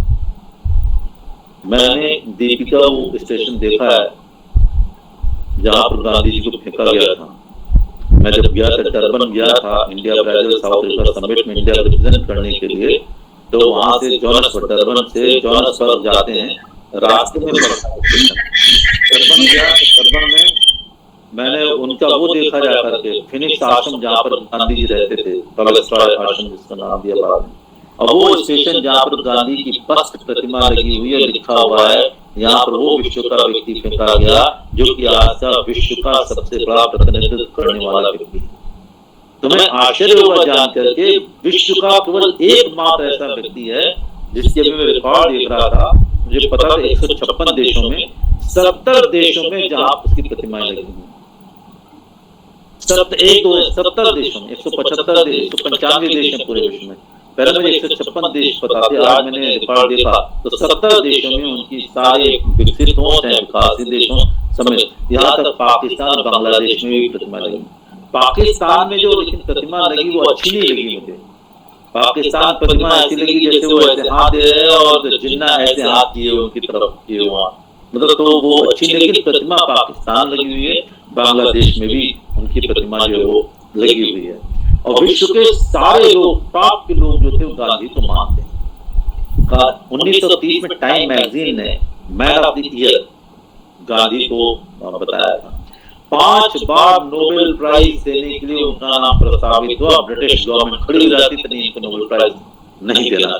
Speaker 5: मैंने दीपिका वो स्टेशन देखा है जहां पर गांधी जी को फेंका गया था। मैं जब गया था, डरबन गया था India Brazil south Africa summit में इंडिया रिप्रेजेंट करने के लिए, तो वहां से जोहान्सबर्ग, डरबन से जोहान्सबर्ग जाते हैं, रास्ते में डरबन गया तो डरबन में मैंने उनका वो देखा जा करके फिनिक्स आश्रम जहाँ पर गांधी जी रहते थे, टॉलस्टॉय आश्रम जिसका नाम दिया बाद में, और वो स्टेशन जहाँ पर गांधी की बस्ट प्रतिमा लगी हुई है, लिखा हुआ है यहाँ पर वो विश्व का व्यक्ति फेंका गया जो कि आज का विश्व का सबसे बड़ा प्रतिनिधित्व करने वाला व्यक्ति। तुम्हें आश्चर्य होगा जान करके विश्व का केवल एकमात्र ऐसा व्यक्ति है जिसके अभी मैं रिकॉर्ड देख रहा था, मुझे पता था 156 देशों में 70 देशों में जहां उसकी प्रतिमाएं लगी हुई, 70 देशों में 195 देश हैं पूरे विश्व में। पहले मुझे 156 देश पता थे, आज मैंने रिकॉर्ड देखा तो 70 देशों में उनकी सारे विकसित होते हैं विकासशील देशों समेत, यहाँ तक पाकिस्तान बांग्लादेश में भी प्रतिमा लगी। पाकिस्तान में जो लेकिन प्रतिमा लगी वो अच्छी नहीं लगी मुझे। पाकिस्तान प्रतिमा ऐसी लगी जैसे वो ऐसे हाथ दे रहे हैं और जिन्ना ऐसे हाथ किए उनकी तरफ किए हुआ, मतलब तो वो अच्छी, लेकिन प्रतिमा पाकिस्तान लगी हुई है, बांग्लादेश में भी उनकी प्रतिमा जो है वो लगी हुई है। और विश्व के सारे लोग, टॉप के लोग जो थे वो गांधी को मानते हैं। 1930 में टाइम मैगजीन ने man of the year Gandhi को बताया था। 5 बार नोबेल प्राइज देने के लिए उनका नाम प्रस्तावित हुआ, ब्रिटिश गवर्नमेंट खड़ी हो जाती थी इनको नोबेल प्राइज नहीं देना,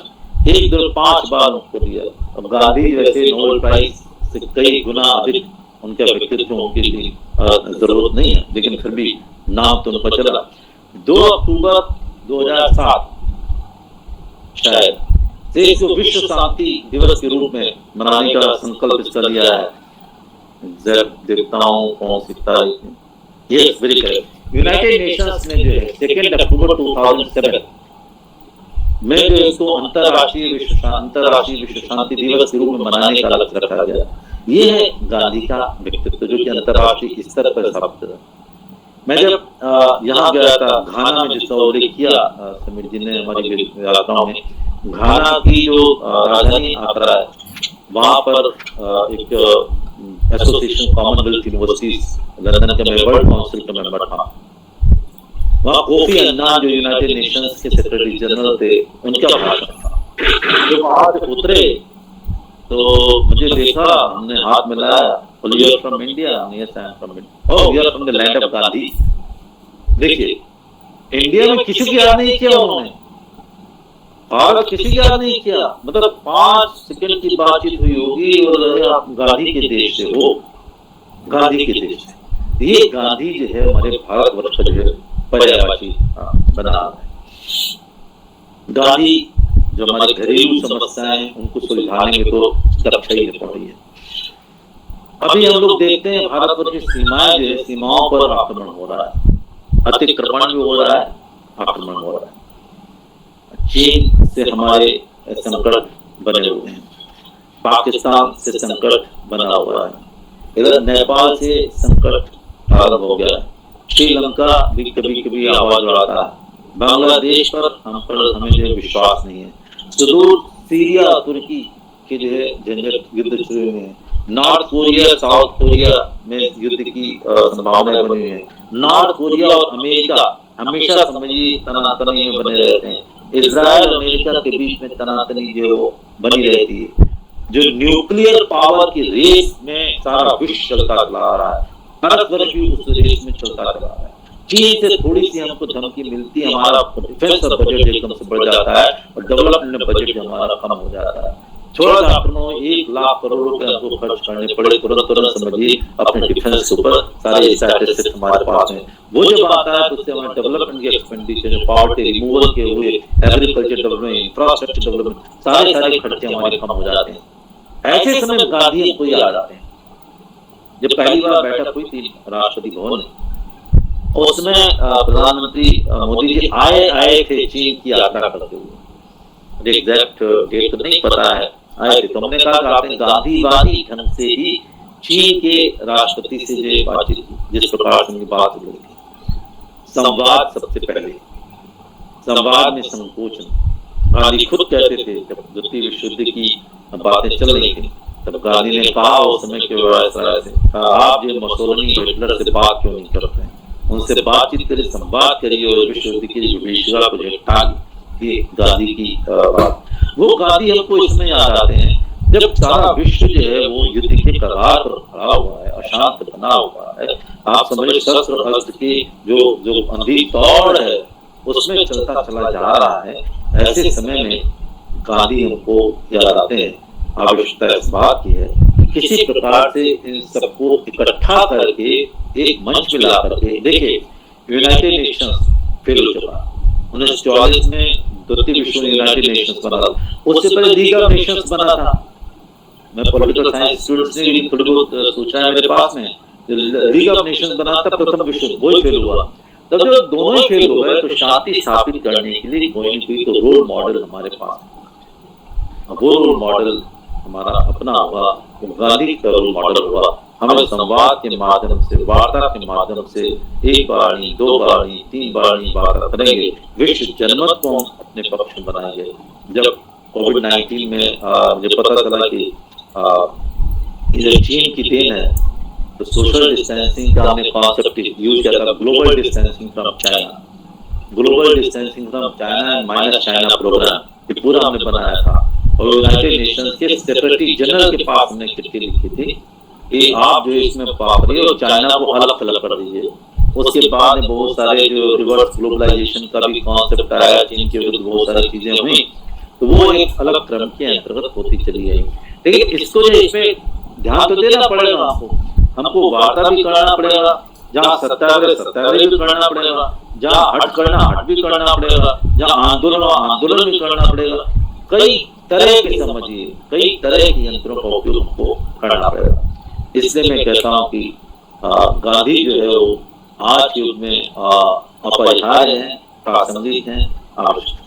Speaker 5: 5 बार उनको दिया। अब गांधी जैसे नोबेल प्राइज से कई गुना अधिक उनका व्यक्तित्व उनके लिए जरूरत नहीं है, लेकिन फिर भी नाम तो उनका चला। 2 अक्टूबर 2007 शायद से इसको विश्व शांति दिवस के रूप में मनाने का संकल्प इसका लिया है। जब देखता हूँ कौन सी तारीख है, yes very correct, United Nations ने जो है 2 अक्टूबर 2007 में जो इसको अंतरराष्ट्रीय विश्व शांति दिवस के रूप में मनाने का लक्ष्य रखा गया। ये है गांधी का व्यक्तित्व जो कि अंतरराष्ट्रीय स्तर पर स्थापित है। मैं जब यहाँ गया था घाना में, जिसका उल्लेख किया समीर जी ने हमारी यात्राओं में, घाना की जो राजधानी आगरा है, वहां पर एक एसोसिएशन कॉमनवेल्थ यूनिवर्सिटीज लंदन के मैं वर्ल्ड काउंसिल का मेंबर था। वहाँ कोफी अन्नान जो यूनाइटेड नेशंस के सेक्रेटरी जनरल थे, उनका भाषण था। जो वहां से उतरे तो मुझे देखा, हमने हाथ मिलाया, you are from India, yes I am from India, oh you are from the land of Gandhi. देखिए इंडिया में किसी की याद नहीं किया उन्होंने, भारत किसी की याद नहीं किया, मतलब 5 सेकंड की बातचीत हुई होगी और आप गांधी के देश से हो, गांधी के देश से। ये गांधी जो है हमारे भारतवर्ष का जो है पर्यायवाची बना है। गांधी जो हमारे घरेलू समस्याएं उनको सुलझाने में तो दक्ष ही पड़ी है। अभी हम लोग देखते हैं भारतवर्ष की सीमाएं जो है, सीमाओं पर आक्रमण हो रहा है, अतिक्रमण भी हो रहा है, आक्रमण हो रहा है। चीन से हमारे संकट बने हुए हैं, पाकिस्तान से संकट बना हुआ है, इधर नेपाल से संकट आरंभ हो गया है, श्रीलंका भी कभी कभी आवाज उड़ाता है, बांग्लादेश पर हमें जो विश्वास नहीं है, सुदूर सीरिया तुर्की के जो है झंझट युद्ध शुरू हुए हैं, नॉर्थ कोरिया साउथ कोरिया में युद्ध की संभावनाएं बनी हुई है, नॉर्थ कोरिया और अमेरिका हमेशा समझिए तनातनी में बने रहते हैं, इजराइल अमेरिका के बीच में तनातनी जो बनी रहती है, जो न्यूक्लियर पावर की रेस में सारा विश्व चलता चला रहा है, भारत वर्ष भी उस रेस में चलता चला है। चीन से थोड़ी सी हमको धमकी मिलती है, हमारा डिफेंस का बजट एकदम से बढ़ जाता है और डेवलपमेंट बजट हमारा कम हो जाता है। छोड़ा डॉक्टरों 1 लाख करोड़ रुपए हमको खर्च करने पड़े तुरंत समझिए अपने डिफेंस के ऊपर, सारे स्टैटिस्टिक्स हमारे पास हैं। वो जब आता है तो उससे हमारे डेवलपमेंट के एक्सपेंडिचर, पॉवर्टी रिमूवल के हुए, एग्रीकल्चर डेवलपमेंट, इंफ्रास्ट्रक्चर डेवलपमेंट, सारे खर्चे हमारे कम हो जाते हैं। ऐसे समय गांधी हमको याद आते हैं। जब पहली बार बैठक हुई थी राष्ट्रपति भवन में, उसमें प्रधानमंत्री मोदी जी आए थे चीन की यात्रा करते हुए, एग्जैक्ट डेट तो नहीं पता है, आए थे। तो हमने कहा कि आपने गांधीवादी ढंग से ही चीन के राष्ट्रपति से जो बातचीत की, जिस प्रकार से उनकी बात हुई थी, संवाद सबसे पहले, संवाद में संकोच नहीं। गांधी खुद कहते थे जब द्वितीय विश्व युद्ध की बातें चल रही थी, तब गांधी ने कहा उस समय के आप जो मुसोलिनी हिटलर से बात क्यों नहीं करते हैं, उनसे बातचीत करिए, संवाद करिए और विश्व युद्ध की विभीषिका को झेलता। ये गांधी की बात। वो गांधी हमको इसमें याद आते हैं जब सारा विश्व जो है वो युद्ध के कगार पर खड़ा हुआ है, अशांत बना हुआ है। आप समझिए शस्त्र अस्त्र की जो अंधी दौड़ है उसमें चलता चला जा रहा है। ऐसे समय में गांधी हमको याद आते हैं। आवश्यकता इस बात की है किसी प्रकार से इन सबको इकट्ठा करके एक मंच में ला करके, देखिए यूनाइटेड नेशंस फेल हो चुका, 1944 में द्वितीय विश्व यूनाइटेड नेशंस बना था, उससे पहले लीग ऑफ नेशंस बना था। मैं पॉलिटिकल साइंस स्टूडेंट्स ने भी थोड़ी बहुत सोचा है मेरे पास में, लीग ऑफ नेशंस बना था प्रथम विश्व, वो फेल हुआ। तब जब दोनों ही फेल हो गए तो शांति स्थापित करने के लिए कोई न कोई तो रोल मॉडल हमारे पास, वो रोल मॉडल हमारा अपना हुआ, गांधी का रोल मॉडल हुआ। हमें संवाद के माध्यम से, वार्ता के माध्यम से 1 बार नहीं, 2 बार नहीं, 3 बार नहीं बात करेंगे, विश्व जनमत को हम अपने पक्ष में बनाएंगे। जब कोविड-19 में मुझे पता चला कि ये चीन की देन है, तो सोशल डिस्टेंसिंग का हमने कॉन्सेप्ट यूज किया था, global distancing from China, global distancing from China and minus China programme, ये पूरा हमने बनाया था। और यूनाइटेड नेशंस के सेक्रेटरी जनरल के पास हमने चिट्ठी लिखी थी कि आप जो इसमें पापड़ी और चाइना को अलग थलग कर दीजिए। उसके बाद बहुत सारे जो रिवर्स ग्लोबलाइजेशन का भी कॉन्सेप्ट आया, चीन के विरुद्ध बहुत सारी चीजें हुई, तो वो एक अलग क्रम के अंतर्गत होती चली गई। लेकिन इसको जो इसमें ध्यान तो देना पड़ेगा, हमको वार्ता भी करना पड़ेगा, जहाँ सत्याग्रह भी करना पड़ेगा, जहाँ हट भी करना पड़ेगा, जहाँ आंदोलन भी करना पड़ेगा। कई तरह के समझिए, कई तरह के यंत्रों का उपयोग हमको करना पड़ेगा। इसलिए मैं कहता हूँ कि गांधी जो है वो आज के युग में अपरिहार्य हैं, प्रासंगिक हैं, आवश्यक।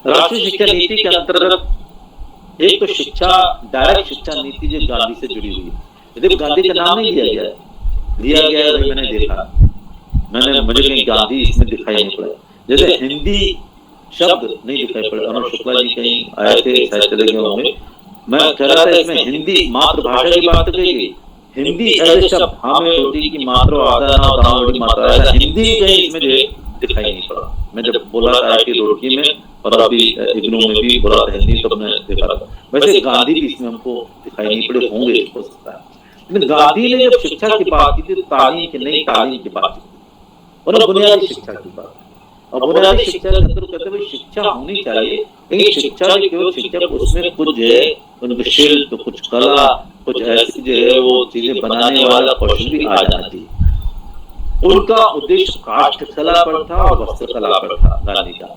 Speaker 5: राष्ट्रीय शिक्षा नीति के अंतर्गत एक तो शिक्षा, डायरेक्ट शिक्षा नीति जो गांधी से जुड़ी हुई है, यदि गांधी का नाम नहीं लिया गया है, मैंने देखा, मुझे कहीं गांधी इसमें दिखाई नहीं पड़ा। जैसे हिंदी शब्द नहीं दिखाई पड़े, अमर शुक्ला जी कहीं आए थे, शायद चले गए होंगे, मैं कह रहा था इसमें हिंदी मातृभाषा की बात कही गई, हिंदी ऐसे शब्द हमें होती की मात्र आधा ना दावड़ी मात्रा, ऐसा हिंदी कहीं इसमें दिखाई नहीं पड़ा। मैं जब बोला था आईटी रुड़की में और अभी इग्नू में भी बोला था हिंदी, तब मैं देखा था। वैसे गांधी भी इसमें हमको दिखाई नहीं पड़े होंगे, हो सकता है। लेकिन गांधी ने जब शिक्षा की बात की थी, तालीम की, नई तालीम की बात की और बुनियादी शिक्षा की बात। और बुनियादी शिक्षा के अंदर कहते हैं शिक्षा होनी चाहिए, लेकिन शिक्षा केवल शिक्षा, उसमें कुछ जो है उनके शिल्प, कुछ कला, कुछ ऐसी जो है वो चीजें बनाने वाला कौशल भी आ जाना चाहिए। उनका उद्देश्य काष्ठ कला पर था और वस्त्र कला पर था। गांधी का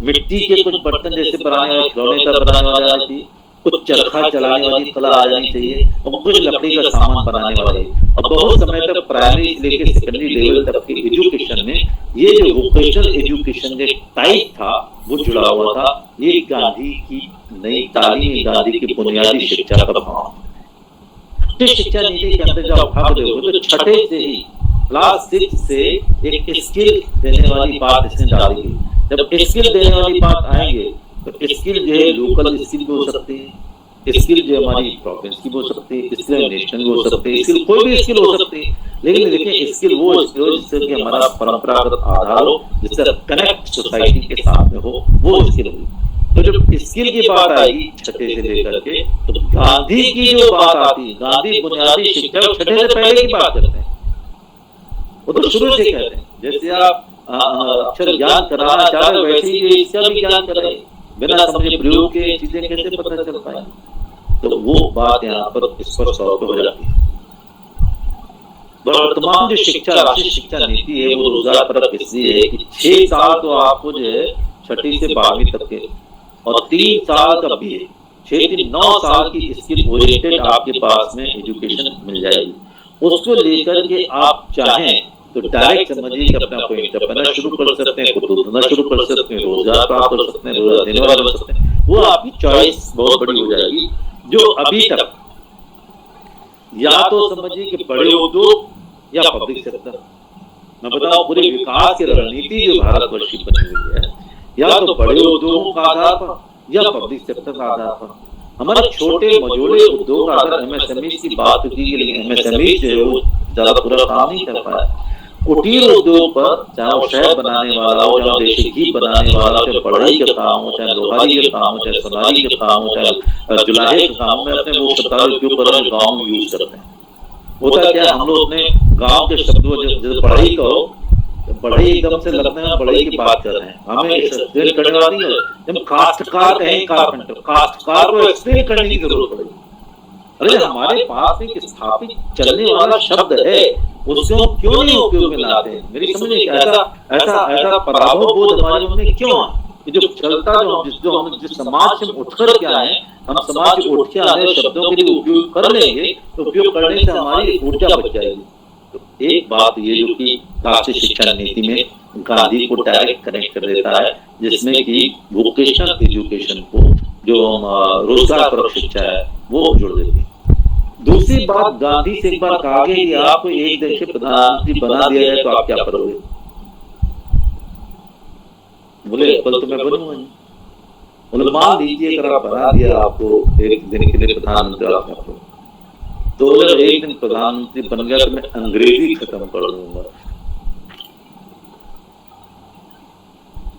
Speaker 5: मिट्टी के कुछ बर्तन जैसे बनाने वाले, खिलौने का बनाने वाला चाहिए, कुछ चरखा चलाने वाली कला आ जानी चाहिए, और कुछ लकड़ी का सामान बनाने वाले। और बहुत समय तक प्राइमरी से लेकर सेकेंडरी लेवल तक के एजुकेशन में ये जो वोकेशनल एजुकेशन के टाइप था वो जुड़ा हुआ था। ये गांधी की नई तालीम, गांधी की बुनियादी शिक्षा का भाव। शिक्षा नीति के अंदर जब भाग देखो तो छठे से ही क्लास 6 से एक स्किल देने वाली बात इसमें डाली गई। जब स्किल देने वाली बात आएंगे तो स्किल जो है लोकल स्किल भी हो सकती है, स्किल जो हमारी प्रोविंस की हो सकती है, स्किल नेशनल हो सकती है, स्किल कोई भी स्किल हो सकती है। लेकिन देखिए स्किल वो स्किल हो जिससे कि हमारा परंपरागत आधार हो, जिससे कनेक्ट सोसाइटी के साथ में हो, वो स्किल हो। तो जब स्किल की बात आएगी छठे से लेकर के, तो गांधी की जो बात आती है, गांधी बुनियादी शिक्षा छठे से पहले की बात करते हैं, वो तो शुरू से कहते हैं। जैसे आप अक्षर ज्ञान कराना चाह रहे वैसे ही इसका भी ज्ञान कराए, बिना समझे प्रयोग के चीजें कैसे पता चल पाए। तो वो बात यहाँ पर स्पष्ट तौर पर हो जाती है। वर्तमान जो शिक्षा, राष्ट्रीय शिक्षा नीति है, वो रोजगार परक इसलिए है कि 6 साल तो आपको जो है छठी से 12वीं तक के, और 3 साल का भी है, 6-9 साल की स्किल ओरिएंटेड आपके पास में एजुकेशन मिल जाएगी। उसको लेकर के आप चाहें तो डायरेक्ट समझिए कि अपना कोई इंटरप्रेन्योर शुरू कर सकते हैं, खुद धंधा शुरू कर सकते हैं, रोजगार प्राप्त कर सकते हैं, रोजगार देने वाले बन सकते हैं। वो आपकी चॉइस बहुत बड़ी हो जाएगी। जो अभी तक या तो समझिए कि बड़े उद्योग या पब्लिक सेक्टर, मैं बताऊं पूरे विकास की रणनीति जो भारतवर्ष की बनी हुई है, या तो बड़े उद्योगों का आधार पर या पब्लिक सेक्टर का आधार पर। हमारे छोटे मझोले उद्योग, अगर एमएसएमई की बात की, लेकिन एमएसएमई जो है वो ज्यादा पूरा काम नहीं कर पाया। कुटीर उद्योग पर, चाहे वो शहद बनाने वाला हो, चाहे देशी घी बनाने वाला, चाहे बढ़ई का काम हो, चाहे लोहारी का काम हो, चाहे सोनारी का काम हो, चाहे जुलाहे का काम में, अपने वो सरकारी उपयोग कर गाँव में यूज करते हैं। होता क्या, हम लोग अपने गाँव के शब्दों, जैसे बढ़ई का हो, बढ़ई एकदम से लगता है बढ़ई की बात कर रहे हैं, हमें एक्सप्लेन करने वाली है। जब काश्तकार कहें कारपेंटर, काश्तकार को एक्सप्लेन करने की जरूरत पड़ेगी। अरे हमारे पास एक स्थापित चलने वाला शब्द है, उसको हम क्यों नहीं उपयोग में लाते हैं? मेरी समझ नहीं, ऐसा पराभव बोध हमारे मन में क्यों है? जो चलता, जो हम जिस समाज से उठकर के आए, हम समाज से उठ के आए शब्दों के लिए उपयोग कर लेंगे, तो उपयोग करने से हमारी ऊर्जा बच जाएगी। तो एक बात ये जो कि राष्ट्रीय शिक्षा नीति में गांधी को डायरेक्ट कनेक्ट कर देता है, जिसमें कि वोकेशनल एजुकेशन को, जो रोजगार परक शिक्षा है, वो जोड़ देती है। दूसरी बात, गांधी से एक बार कहा गया कि आपको एक देश के प्रधानमंत्री बना दिया जाए तो आप क्या करोगे? बोले कल तो मैं बनूंगा नहीं। बोले मान लीजिए अगर आप बना दिया आपको एक दिन के लिए प्रधानमंत्री, आप क्या करोगे? तो अगर एक दिन प्रधानमंत्री बन गया तो मैं अंग्रेजी खत्म कर दूंगा।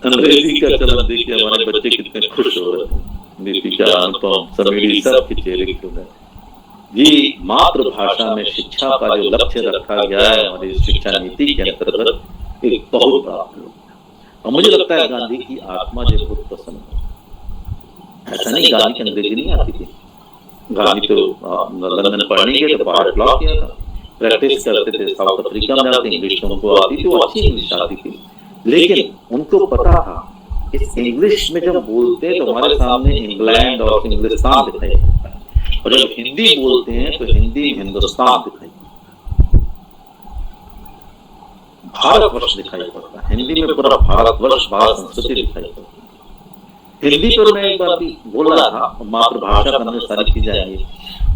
Speaker 5: अंग्रेजी का चलन देखिए हमारे बच्चे कितने खुश हो रहे हैं, दीपिका, अनुपम, समीरी, सबके चेहरे क्यों है। ये मातृभाषा में शिक्षा का जो लक्ष्य रखा गया है हमारी शिक्षा नीति के अंतर्गत, एक बहुत बड़ा है। और मुझे लगता है गांधी की आत्मा जो बहुत पसंद है। ऐसा नहीं गांधी की अंग्रेजी नहीं आती थी, गांधी तो लंदन पढ़ने गए तो बाहर लॉ किया था, प्रैक्टिस करते थे, साउथ अफ्रीका में जाते, इंग्लिश उनको आती थी, अच्छी इंग्लिश आती थी। लेकिन उनको पता था इस इंग्लिश में जब बोलते हैं तो हमारे सामने इंग्लैंड और इंग्लिस्तान दिखाई देता है, और जब हिंदी बोलते हैं तो हिंदी हिंदुस्तान दिखाई देता है, भारतवर्ष दिखाई पड़ता है। हिंदी में पूरा भारतवर्ष, भारत संस्कृति दिखाई पड़ती है। हिंदी पर मैं एक बार भी बोल रहा था, मातृभाषा पर हमें सारी चीजें आएंगी।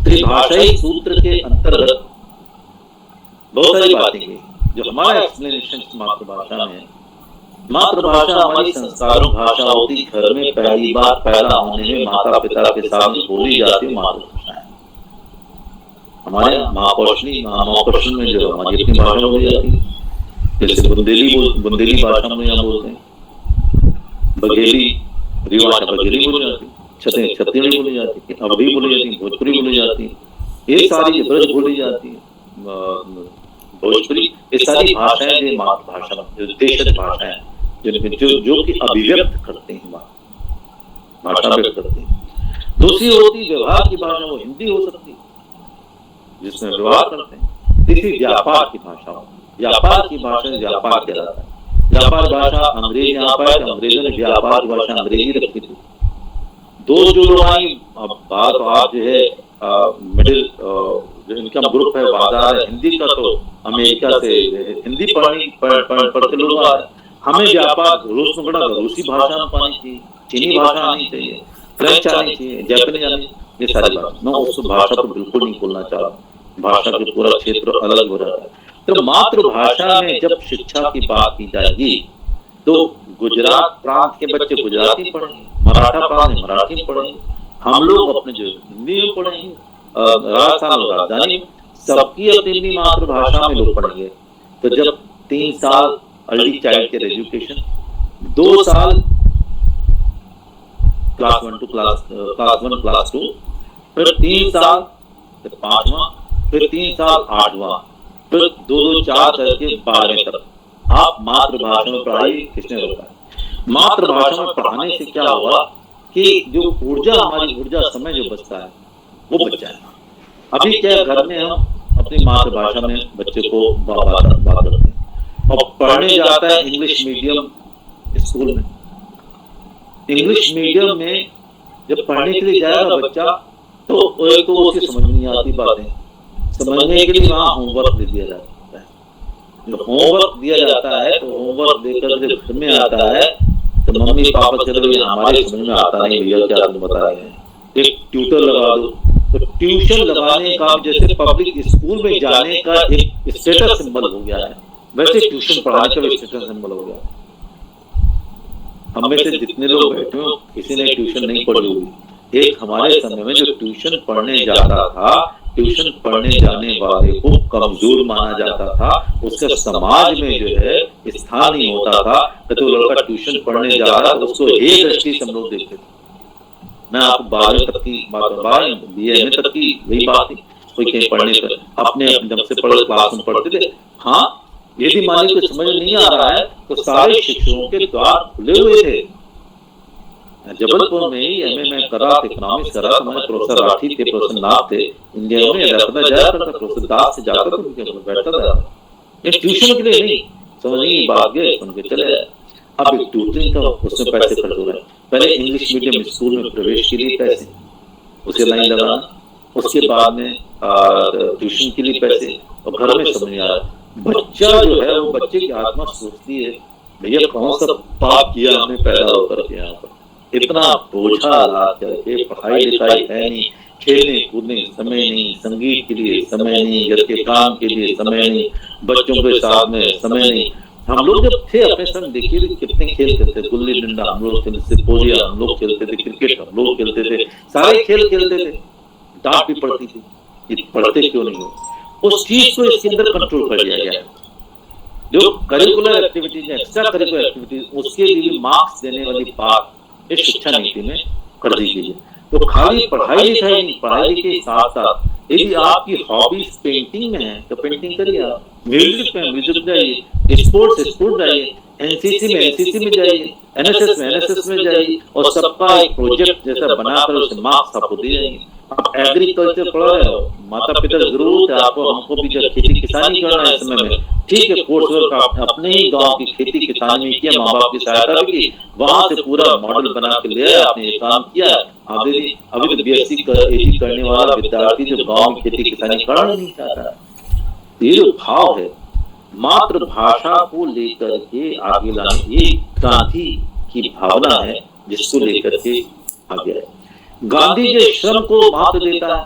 Speaker 5: त्रिभाषाई सूत्र के अंतर्गत बहुत सारी बातें की जो हमारा एक्सप्लेनेशन मातृभाषा में है। मातृभाषा हमारी संस्कारों भाषा होती, घर में पहली बार पैदा होने में माता पिता के सामने बोली जाती मातृभाषा है। हमारे महाकौशल में जो हमारी अपनी भाषा बोली जाती है, जैसे बुंदेली भाषा में यहाँ बोलते हैं, बघेली रीवा बघेली बोली जाती, छत्तीसगढ़ी बोली जाती, अवधी बोली जाती, भोजपुरी बोली जाती, ये सारी ब्रज बोली जाती है, भोजपुरी, ये सारी भाषाएं जो मातृभाषा, जो देशज भाषाएं, जो कि अभिव्यक्त करते हैं, भाषा व्यक्त करते हैं। दूसरी होती व्यवहार की भाषा, वो हिंदी हो सकती है जिसमें व्यवहार करते हैं। तीसरी व्यापार की भाषा, व्यापार की भाषा व्यापार कहलाता है। व्यापार भाषा अंग्रेज यहाँ पर, अंग्रेजों ने व्यापार की भाषा अंग्रेजी रखी थी। दो जो लोग आई, बात आप जो है मिडिल जो इनका ग्रुप है, बाजार है हिंदी का, तो अमेरिका से हिंदी पढ़ते लोग आ रहे। हमें व्यापार रूस में पढ़ा, रूसी भाषा में पानी चाहिए, चीनी भाषा आनी चाहिए, फ्रेंच आनी चाहिए, जापानी आनी, ये सारी बात। मैं उस भाषा को बिल्कुल नहीं बोलना चाह रहा, भाषा का पूरा क्षेत्र अलग हो रहा है। तो मातृभाषा में जब शिक्षा की बात की जाएगी तो गुजरात प्रांत के बच्चे गुजराती पढ़ेंगे, मराठा प्रांत मराठी पढ़ेंगे, हम लोग अपने जो हिंदी में पढ़ेंगे, राजस्थान और राजधानी सबकी अपनी मातृभाषा में लोग पढ़ेंगे। तो जब 3 साल अर्ली चाइल्ड केयर एजुकेशन, 2 साल क्लास 1 टू क्लास 2, फिर 3 साल, फिर 5वां, फिर 3 साल 8वां, फिर 2-2-4 करके 12वें तक आप मातृभाषा में पढ़ाई। किसने रोका? मातृभाषा में पढ़ाने से क्या होगा कि जो ऊर्जा, हमारी ऊर्जा, समय जो बचता है वो बच जाएगा। अभी क्या घर में हम अपनी मातृभाषा में बच्चे को बात करते हैं और पढ़ने जाता है इंग्लिश मीडियम स्कूल में। इंग्लिश मीडियम में जब पढ़ने के लिए जाएगा बच्चा तो एक तो उसकी समझ नहीं आती बातें, समझने के लिए वहाँ होमवर्क दे दिया जाता है। जो होमवर्क दिया जाता है तो होमवर्क देकर जब घर में आता है तो मम्मी पापा चलो ये हमारे समझ में आता नहीं भैया, क्या तुम बता रहे हैं, एक ट्यूटर लगा दो। तो ट्यूशन लगाने का जैसे पब्लिक स्कूल में जाने का एक स्टेटस सिंबल हो गया है, वैसे ट्यूशन पढ़ाने का भी स्टेटस सिंबल हो गया। हम में से जितने लोग बैठे हो किसी ने ट्यूशन नहीं पढ़ी होगी। एक हमारे समय में जो ट्यूशन पढ़ने जाता था, ट्यूशन पढ़ने जाने वाले को कमजोर माना जाता था, उसका समाज में जो है स्थान नहीं होता था। तो लड़का ट्यूशन पढ़ने जा रहा था उसको एक दृष्टि से हम लोग देखते थे। मैं आपको 12वीं तक की बात, 12 BA तक की वही बात थी। कोई कहीं पढ़ने पर अपने जब से क्लास में पढ़ते थे, हाँ यदि मान लीजिए समझ नहीं आ रहा है तो सारे शिक्षकों के द्वार खुले हुए थे। जबलपुर में ही MA में करा, इकोनॉमिक्स करा, हमारे प्रोफेसर राठी थे, प्रोफेसर नाथ थे, इंडिया में जाया करता, प्रोफेसर दास से जाता था, बैठता था। ट्यूशन के लिए नहीं, समझ नहीं बात गए, सुन के चले जाए। अब एक ट्यूटरिंग का उसमें पैसे खर्च हो रहे हैं। पहले इंग्लिश मीडियम स्कूल में प्रवेश के लिए पैसे, उसे लाइन लगाना, उसके बाद में ट्यूशन के लिए पैसे, और घर में समझ नहीं आ रहा। बच्चा जो है वो बच्चे की आत्मा सोचती है भैया कौन सा पाप किया हमने पैदा होकर के यहाँ पर, इतना बोझा ला करके, पढ़ाई लिखाई है नहीं, खेलने कूदने समय नहीं, संगीत के लिए समय नहीं, घर के काम के लिए समय नहीं, बच्चों के साथ में समय नहीं। हम लोग जब थे अपने समय देखिए कितने खेल खेलते थे, गुल्ली डंडा हम लोग खेलते थे, पोलिया हम लोग खेलते थे, क्रिकेट हम लोग खेलते थे, सारे खेल खेलते थे। डांट भी पड़ती थी, ये पढ़ते क्यों नहीं हो। उस चीज को इसके अंदर कंट्रोल कर दिया गया। जो curricular activities, extra curricular activities, उसके लिए मार्क्स देने वाली बात इस शिक्षा नीति में कर दी गई है। तो खाली पढ़ाई लिखाई नहीं, पढ़ाई के साथ साथ यदि आपकी हॉबीज पेंटिंग में है तो पेंटिंग करिए, आप म्यूजिक में म्यूजिक जाइए, स्पोर्ट्स जाइए, एनसीसी में जाइए, एनएसएस में जाइए, और सबका एक प्रोजेक्ट जैसा बनाकर उसे मार्क्स आपको दिए जाएंगे। आप एग्रीकल्चर पढ़ रहे हो, माता पिता जरूरत है आपको, हमको भी जो खेती किसानी करना है इस समय में, ठीक है, कोर्स वर्क आप अपने ही गांव की खेती किसानी में किया, माँ बाप की सहायता भी की, वहां से पूरा मॉडल बना के ले आपने ये काम किया। अभी तो BSc करने वाला विद्यार्थी जो गांव में खेती किसानी करना नहीं चाहता। ये जो भाव है मातृभाषा को लेकर के आगे लाने, ये गांधी की भावना है जिसको लेकर के आगे है। गांधी जो श्रम को महत्व देता है,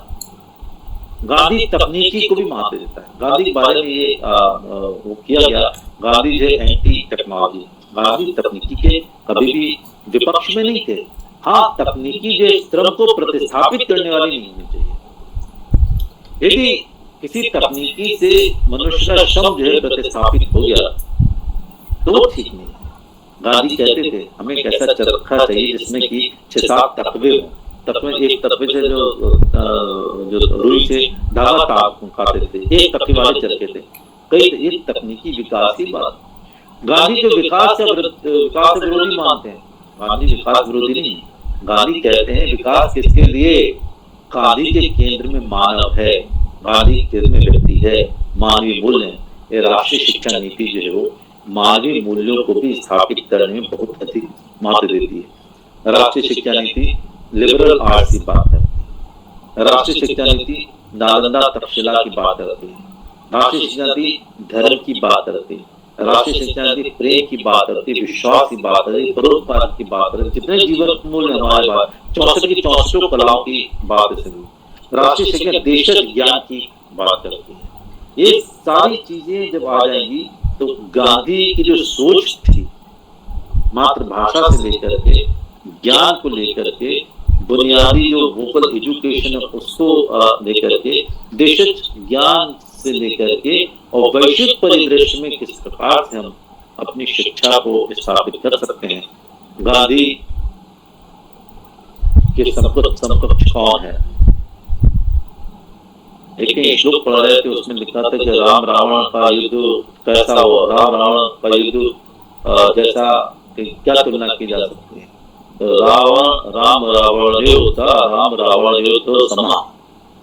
Speaker 5: गांधी तकनीकी को भी महत्व देता है। गांधी के बारे में ये वो किया गया, गांधी जो एंटी टेक्नोलॉजी, गांधी तकनीकी के कभी भी विपक्ष में नहीं थे। हाँ, तकनीकी जो श्रम को प्रतिस्थापित करने वाली नहीं होनी चाहिए। यदि किसी तकनीकी से मनुष्य का श्रम जो है प्रतिस्थापित हो गया तो वो ठीक नहीं है। गांधी कहते थे हमें एक ऐसा चरखा चाहिए जिसमें कि 6-7 तकवे हो, तकवे, एक तकवे से जो रुई से धागा काटते थे, एक तकवे वाले चरखे थे। कई ये तकनीकी विकास की बात। गांधी जो विकास से विरोधी मानते हैं, गांधी विकास विरोधी नहीं। गांधी कहते हैं विकास किसके लिए? गांधी के केंद्र में मानव है, गांधी केंद्र में व्यक्ति है, मानवीय मूल्य है। ये राष्ट्रीय शिक्षा नीति जो है वो मानवीय मूल्यों को भी स्थापित करने में बहुत अधिक महत्व देती है। राष्ट्रीय शिक्षा नीति लिबरल आर्ट्स की बात है, राष्ट्रीय शिक्षा नीति नालंदा तक्षशिला की बात करती है, राष्ट्रीय शिक्षा नीति धर्म की बात करती है, राष्ट्रीय शिक्षा नीति प्रेम की बात करती है, विश्वास की बात करती है, परोपकार की बात करती है, जितने जीवन मूल्य हमारे बात 64 की 64 कलाओं की बात है। राष्ट्रीय शिक्षा देशज ज्ञान की बात करती है। ये सारी चीजें जब आ जाएंगी तो गांधी की जो सोच थी मातृभाषा से लेकर के ज्ञान को लेकर के, बुनियादी जो वोकल एजुकेशन है उसको लेकर के, देशज ज्ञान से लेकर के, और वैश्विक परिदृश्य में किस प्रकार से हम अपनी शिक्षा को स्थापित कर सकते हैं। गांधी उनके समकक्ष कौन है। एक श्लोक पढ़ रहे थे, उसमें लिखा था कि राम रावण का युद्ध कैसा हो, राम रावण का युद्ध जैसा क्या तुलना की जा सकती है। तो राम रावण युद्ध, राम रावण युद्ध समा,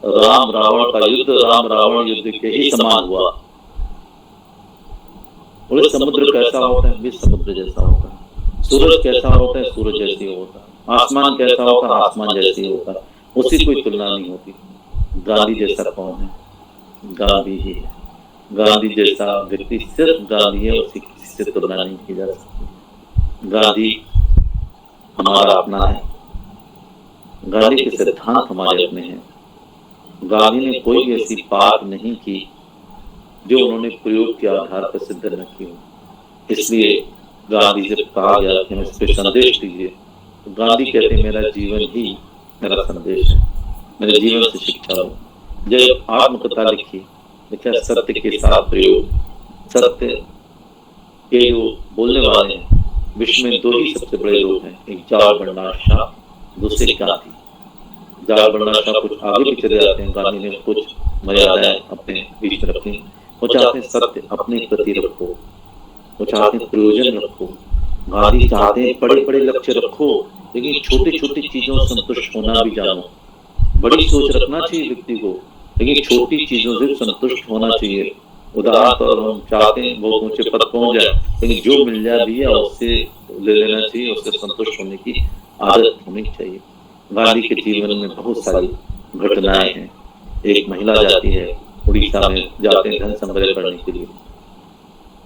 Speaker 5: राम रावण का युद्ध राम रावण युद्ध के ही समान हुआ। और समुद्र कैसा होता है, विश्व समुद्र जैसा होता है। सूरज कैसा होता है, सूरज जैसी होता है। आसमान कैसा होता है, आसमान जैसी होता है। उसकी कोई तुलना नहीं होती। गांधी जैसा कौन है, गांधी ही है। गांधी जैसा व्यक्ति सिर्फ गांधी है, उसकी किसी से तुलना नहीं की जा सकती। गांधी हमारा अपना है, गांधी के सिद्धांत हमारे अपने हैं। गांधी ने कोई ऐसी बात नहीं की जो उन्होंने प्रयोग के आधार पर सिद्ध न की हो। इसलिए गांधी से कहा गया कि इस पे संदेश दीजिए, तो गांधी कहते मेरा जीवन ही मेरा संदेश है, मेरे जीवन से शिक्षा हो। जब आत्मकथा लिखी, लिखा सत्य के साथ प्रयोग। सत्य के जो बोलने वाले हैं, विश्व में दो ही सबसे बड़े लोग हैं, एक जाल बर्नार्ड शॉ, दूसरे गांधी। जाल बर्नार्ड शॉ कुछ आगे भी चले जाते हैं, गांधी ने कुछ मर्यादाएं अपने बीच में रखी। वो चाहते हैं सत्य अपने प्रति रखो, वो चाहते हैं प्रयोजन रखो। गांधी चाहते हैं बड़े बड़े लक्ष्य रखो, लेकिन छोटी छोटी चीजों से संतुष्ट होना भी जानो। बड़ी सोच रखना चाहिए व्यक्ति को, लेकिन छोटी चीजों से संतुष्ट होना चाहिए। उदाहरण तौर हम चाहते हैं बहुत ऊंचे पद पहुंच जाए, लेकिन जो मिल जाए भी उससे ले लेना चाहिए, उससे संतुष्ट होने की आदत होनी चाहिए। गांधी के जीवन में बहुत सारी घटनाएं हैं। एक महिला जाती है उड़ीसा में, जाते हैं धन संग्रह करने के लिए।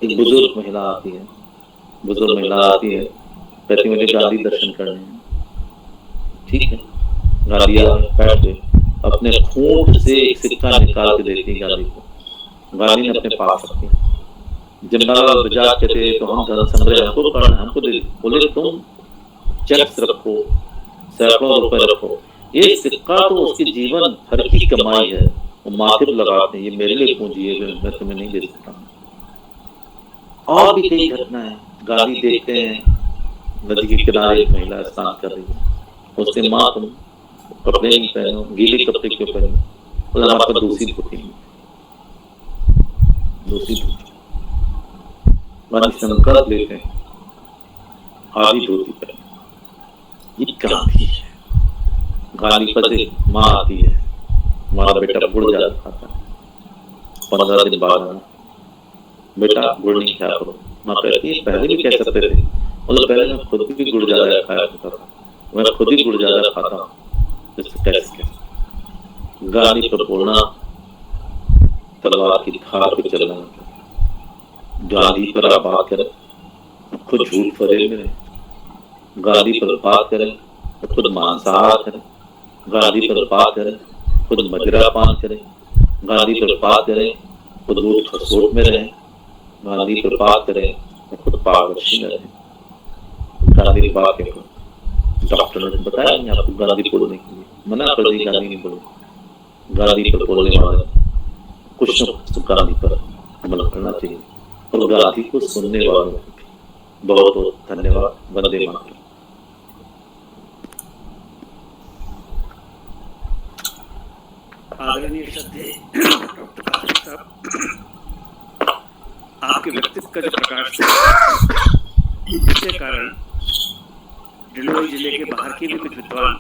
Speaker 5: एक बुजुर्ग महिला आती है, कहती मुझे गांधी दर्शन करने हैं। ठीक है, गांधी बैठ गए, अपने खूंट से एक सिक्का निकाल के देती है गांधी को। गांधी ने अपने पास रखी। जमनालाल बजाज कहते तो हम धन संग्रह हमको करना, हमको दे। बोले तुम चेक्स रखो, सैकड़ों रुपए रखो, ये सिक्का तो उसके जीवन भर की कमाई है, वो माथे पर लगाते हैं, ये मेरे लिए पूंजी है, मैं तुम्हें नहीं दे सकता। और भी कई घटनाएं। गांधी देखते हैं नदी के किनारे एक महिला स्नान कर रही है, उससे माँ तुम कपड़े नहीं पहनो, गीले कपड़े क्यों पहनो, बोला हमारे पास दूसरी धोती। गांधी संकल्प लेते हैं आधी धोती पहनो। ये गांधी है। गांधी पर से माँ आती है, हमारा बेटा गुड़ ज्यादा खाता है, 15 दिन बाद आना, बेटा गुड़ नहीं खाया करो। माँ कहती है पहले भी कह सकते थे, मतलब पहले मैं खुद भी गुड़ ज्यादा खाया करता था, मैं खुद ही गुड़ ज्यादा खाता हूँ, कैसे। गांधी पर बोलना तलवार की धार पे चलना। गांधी पर आप बात करें खुद झूठ फरेब में रहे। गांधी पर बात करें तो खुद मांसाहार करें। गांधी पर बात करें खुद मदिरा पान करें। गांधी पर बात करें खुद लूट खसोट में रहें। गांधी पर बात करें तो खुद पारदर्शी में रहें। गांधी की बात है, डॉक्टर ने बताया नहीं आपको गांधी बोलने के लिए, मना कर दी, गांधी नहीं बोले। गांधी पर बोलने वाले कुछ न कुछ गांधी पर अमल करना चाहिए, और गांधी को सुनने वालों को बहुत बहुत धन्यवाद। वंदे मातरम।
Speaker 4: आदरणीय श्रद्धेय डॉक्टर कासिम साहब, आपके व्यक्तित्व का जो प्रकाश है, जिसके कारण डिंडोरी जिले के बाहर के भी कुछ विद्वान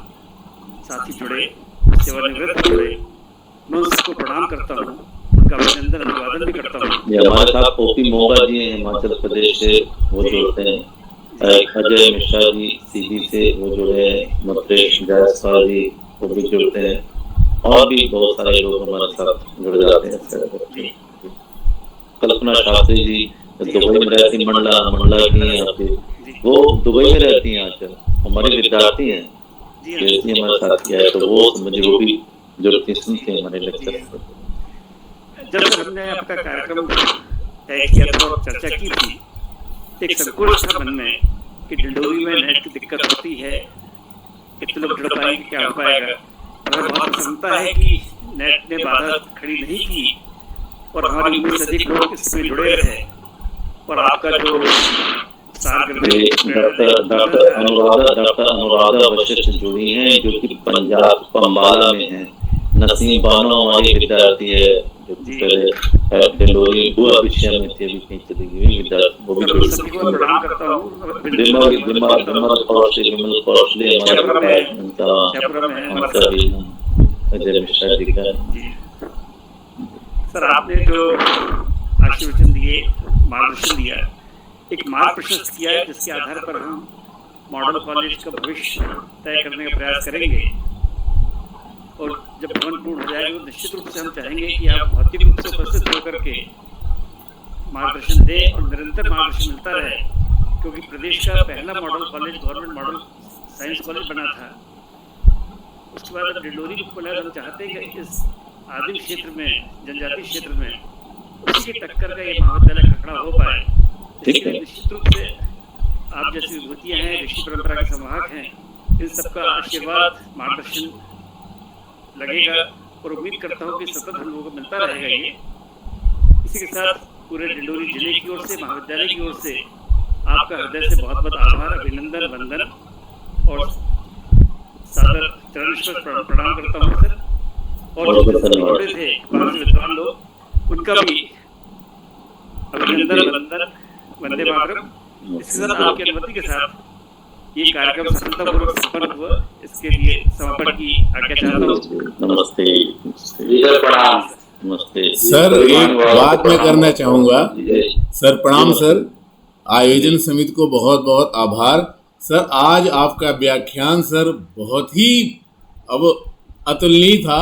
Speaker 4: साथी जुड़े, सेवानिवृत्त जुड़े, मैं उसको प्रणाम करता हूँ, उनका अभिनंदन अभिवादन भी करता हूँ।
Speaker 5: हमारे साथ ओपी मोगा जी हैं हिमाचल प्रदेश से, वो जुड़ते हैं। अजय मिश्रा जी सीधी से वो जुड़े हैं। मथुरेश जायसवाल जी वो भी जुड़ते हैं, और भी बहुत सारे लोग हमारे साथ जुड़ जाते हैं। कल्पना शास्त्री जी दुबई में रहती, मंडला की हैं आपके, वो दुबई में रहती हैं आजकल, हमारे विद्यार्थी हैं, हमारे साथ किया है, तो वो मुझे वो भी जुड़ती सुनते हैं हमारे लेक्चर।
Speaker 4: जब हमने आपका कार्यक्रम तय किया था और चर्चा की थी, एक संकोच था मन में कि डिंडोरी में नेट की दिक्कत होती है, कितने लोग जुड़ पाएंगे, क्या हो पाएगा। हमें बहुत प्रसन्नता है कि नेट ने बाधा खड़ी नहीं की और हमारी उम्मीद से अधिक लोग इसमें जुड़े रहे, और आपका जो
Speaker 5: डॉक्टर अनुराधा वशिष्ठ जुड़ी हैं, जो कि पंजाब पंबाला में है। नसीम बानो हमारी विद्यार्थी है, जो पहले डिंडोरी बुआ विषय में थी, अभी कहीं चली गई विद्यार्थी, वो भी जुड़ी।
Speaker 4: प्रणाम करता हूँ।
Speaker 5: विमल कौशल हमारा अजय मिश्रा जी का।
Speaker 4: सर, आपने जो आशीर्वचन दिए, मार्गदर्शन दिया, एक मार्ग प्रशस्त किया है, जिसके आधार पर हम मॉडल कॉलेज का भविष्य तय करने का प्रयास करेंगे। और जब भवन पूर्ण हो जाएगा तो निश्चित रूप से हम चाहेंगे कि आप भौतिक रूप से उपस्थित होकर के मार्गदर्शन दें और निरंतर मार्गदर्शन मिलता रहे, क्योंकि प्रदेश का पहला model college government model science college बना था। उसके बाद अब डिंडोरी को खोला, हम चाहते हैं कि इस आदिम क्षेत्र में, जनजातीय क्षेत्र में, उसी की टक्कर का ये महाविद्यालय खड़ा हो पाए। निश्चित रूप से आप जैसी विभूतियाँ हैं, ऋषि परंपरा के संवाहक हैं, इन सबका आशीर्वाद, मार्गदर्शन लगेगा और उम्मीद करता हूँ कि सतत हम लोगों को मिलता रहेगा ये। इसी के साथ पूरे डिंडोरी जिले की ओर से, महाविद्यालय की ओर से आपका हृदय से बहुत बहुत आभार, अभिनंदन, वंदन और सादर चरण स्पर्श प्रणाम करता हूँ सर। और जो जोड़े थे बाहर से विद्वान लोग, उनका भी अभिनंदन, वंदन, वंदे मातरम। इसके साथ आपकी अनुमति के साथ ये कार्यक्रम सफलतापूर्वक संपन्न हुआ, इसके लिए समापन की आज्ञा चाहता हूँ।
Speaker 5: नमस्ते नमस्ते
Speaker 6: सर, एक बात मैं करना चाहूँगा। सर प्रणाम सर, आयोजन समिति को बहुत बहुत आभार। सर आज आपका व्याख्यान सर बहुत ही अब अतुलनीय था,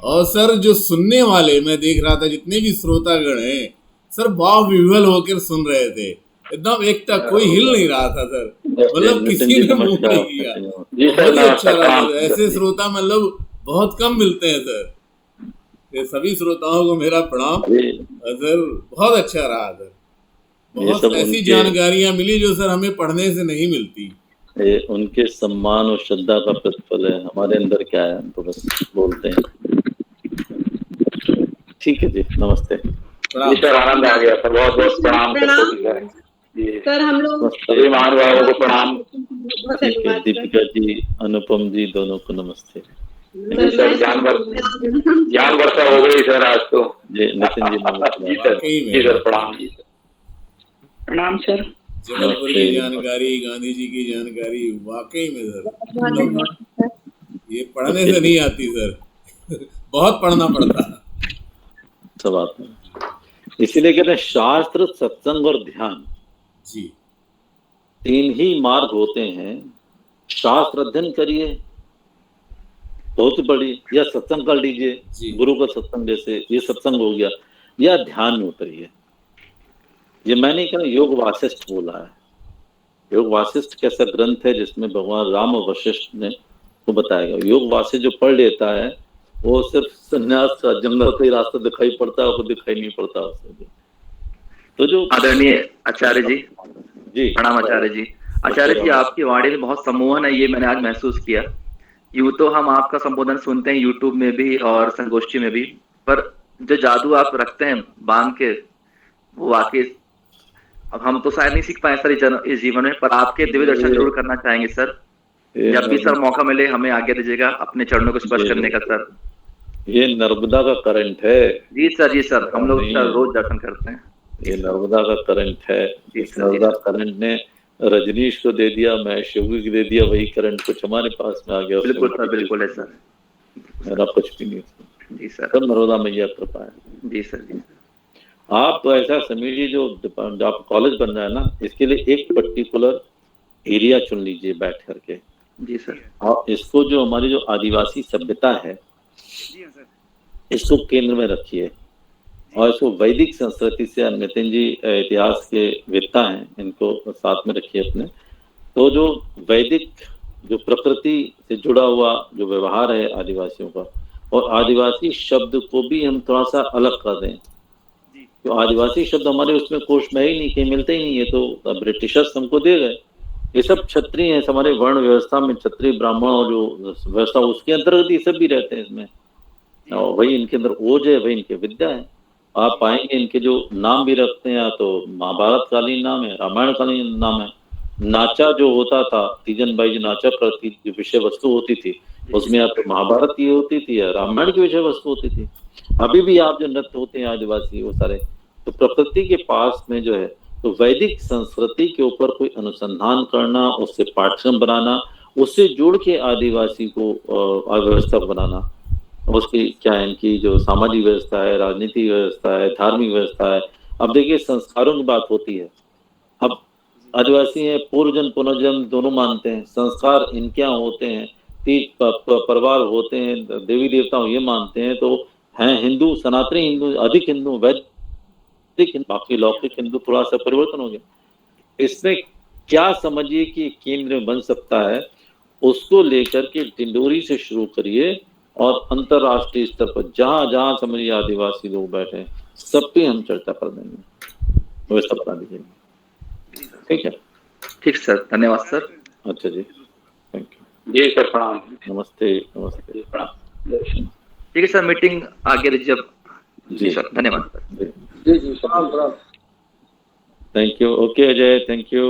Speaker 6: और सर जो सुनने वाले मैं देख रहा था, जितने भी श्रोतागण हैं सर वाह विह्वल होकर सुन रहे थे, एकदम एकटा कोई हिल नहीं रहा था सर, मतलब किसी ने मुंह नहीं किया। बहुत ही अच्छा रहा सर, ऐसे श्रोता मतलब बहुत कम मिलते हैं सर। ये सभी श्रोताओं को मेरा प्रणाम सर, बहुत अच्छा रहा सर। बहुत ऐसी जानकारियां मिली जो सर हमें पढ़ने से नहीं मिलती।
Speaker 5: ये उनके सम्मान और श्रद्धा का प्रतिफल है। हमारे अंदर क्या है हम तो बस बोलते हैं। ठीक है जी, नमस्ते
Speaker 3: सर, आनंद आ गया सर, बहुत बहुत प्रणाम
Speaker 7: सर। हम लोग
Speaker 3: सभी महानुभावों को प्रणाम।
Speaker 5: ठीक है, दीपिका जी, अनुपम जी, दोनों को नमस्ते।
Speaker 3: सर ज्ञान वर्षा हो गई सर आज तो।
Speaker 5: जी नितिन जी नमस्ते।
Speaker 3: जी सर, प्रणाम जी,
Speaker 7: प्रणाम सर।
Speaker 6: जबलपुर की जानकारी, गांधी जी की जानकारी, वाकई में सर ये पढ़ने से नहीं आती सर, बहुत पढ़ना पड़ता है।
Speaker 5: सब आता है, इसीलिए कहते हैं शास्त्र, सत्संग और ध्यान
Speaker 6: जी,
Speaker 5: 3 ही मार्ग होते हैं। शास्त्र अध्ययन करिए, बहुत बड़ी, या सत्संग कर लीजिए, गुरु का सत्संग, जैसे ये सत्संग हो गया, या ध्यान में उतरिए। ये मैंने कहा योग वासिष्ठ बोला है। योग वासिष्ठ कैसा ग्रंथ है जिसमें भगवान राम और वशिष्ठ ने को बताएगा। योग वासिष्ठ जो पढ़ लेता है वो सिर्फ संन्यास का जंगल का ही रास्ता दिखाई पड़ता है, वो दिखाई नहीं पड़ता उससे। तो जो
Speaker 2: आदरणीय आचार्य जी,
Speaker 5: जी
Speaker 2: प्रणाम आचार्य जी। आचार्य जी, आपकी वाणी में बहुत सम्मोहन है, ये मैंने आज महसूस किया। यूं तो हम आपका संबोधन सुनते हैं यूट्यूब में भी और संगोष्ठी में भी, पर जो जादू आप रखते हैं बांध के, वो वाकई अब हम तो शायद नहीं सीख पाए सर इस जीवन में, पर आपके दिव्य दर्शन जरूर करना चाहेंगे सर। जब भी सर मौका मिले हमें आज्ञा दीजिएगा अपने चरणों को स्पर्श करने का सर।
Speaker 5: ये नर्मदा का करंट है।
Speaker 2: जी सर, जी सर, हम लोग रोज दर्शन करते हैं।
Speaker 5: ये नर्मदा का करंट है। इस नर्मदा करंट ने रजनीश को दे दिया, मैं शिवगी को दे दिया, वही करंट कुछ हमारे पास में आ गया।
Speaker 2: बिल्कुल सर, बिल्कुल है सर,
Speaker 5: मेरा कुछ भी नहीं।
Speaker 2: जी सर,
Speaker 5: सब नर्मदा मैया कृपा है।
Speaker 2: जी सर, जी।
Speaker 5: आप तो ऐसा समझिए, जो आप कॉलेज बन रहा है ना, इसके लिए एक पर्टिकुलर एरिया चुन लीजिए बैठ करके।
Speaker 2: जी सर।
Speaker 5: और इसको जो हमारी जो आदिवासी सभ्यता है इसको केंद्र में रखिए, और इसको वैदिक संस्कृति से, नितिन जी इतिहास के वेत्ता हैं, इनको साथ में रखिए अपने। तो जो वैदिक, जो प्रकृति से जुड़ा हुआ जो व्यवहार है आदिवासियों का, और आदिवासी शब्द को भी हम थोड़ा सा अलग कर दें। तो आदिवासी शब्द हमारे उसमें कोश में ही नहीं, कहीं मिलते ही नहीं है, तो ब्रिटिशर्स हमको दे गए। ये सब क्षत्रिय हैं, हमारे वर्ण व्यवस्था में क्षत्रिय ब्राह्मण और जो व्यवस्था उसके अंतर्गत ये सब भी रहते हैं इसमें, और वही इनके अंदर ओज है, वही इनके विद्या है। आप पाएंगे इनके जो नाम भी रखते हैं, या तो महाभारत कालीन नाम है, रामायण कालीन नाम है। नाचा जो होता था, तीजन बाई जो नाचा करती, जो विषय वस्तु होती थी, उसमें या तो महाभारत की होती थी या रामायण की विषय वस्तु होती थी। अभी भी आप जो नृत्य होते हैं आदिवासी, वो सारे तो प्रकृति के पास में जो है, तो वैदिक संस्कृति के ऊपर कोई अनुसंधान करना, उससे पाठ्यक्रम बनाना, उससे जोड़ के आदिवासी को अव्यवस्था बनाना, उसकी क्या इनकी जो सामाजिक व्यवस्था है, राजनीतिक व्यवस्था है, धार्मिक व्यवस्था है। अब देखिए संस्कारों की बात होती है, अब आदिवासी हैं, पूर्व जन्म पुनर्जन्म दोनों मानते हैं, संस्कार इनके यहाँ होते हैं, तीज परिवार होते हैं, देवी देवता ये मानते हैं, तो हैं हिंदू, सनातनी हिंदू, अधिक हिंदू, वैदिक हिंदू, बाकी लौकिक हिंदू थोड़ा सा परिवर्तन हो गया। इसमें क्या समझिए कि केंद्र बन सकता है, उसको लेकर के डिंडोरी से शुरू करिए और अंतरराष्ट्रीय स्तर पर जहां जहां समझिए आदिवासी लोग बैठे हैं, सब पे हम चर्चा कर देंगे, व्यवस्था बना दीजिए। ठीक है,
Speaker 2: ठीक सर, धन्यवाद सर।
Speaker 5: अच्छा जी, थैंक यू
Speaker 3: जी सर, प्रणाम।
Speaker 5: नमस्ते नमस्ते।
Speaker 2: ठीक है सर, मीटिंग आगे रही जब। जी सर, धन्यवाद सर।
Speaker 5: जी जी, प्रणाम प्रणाम। Thank you. Okay Ajay, thank you.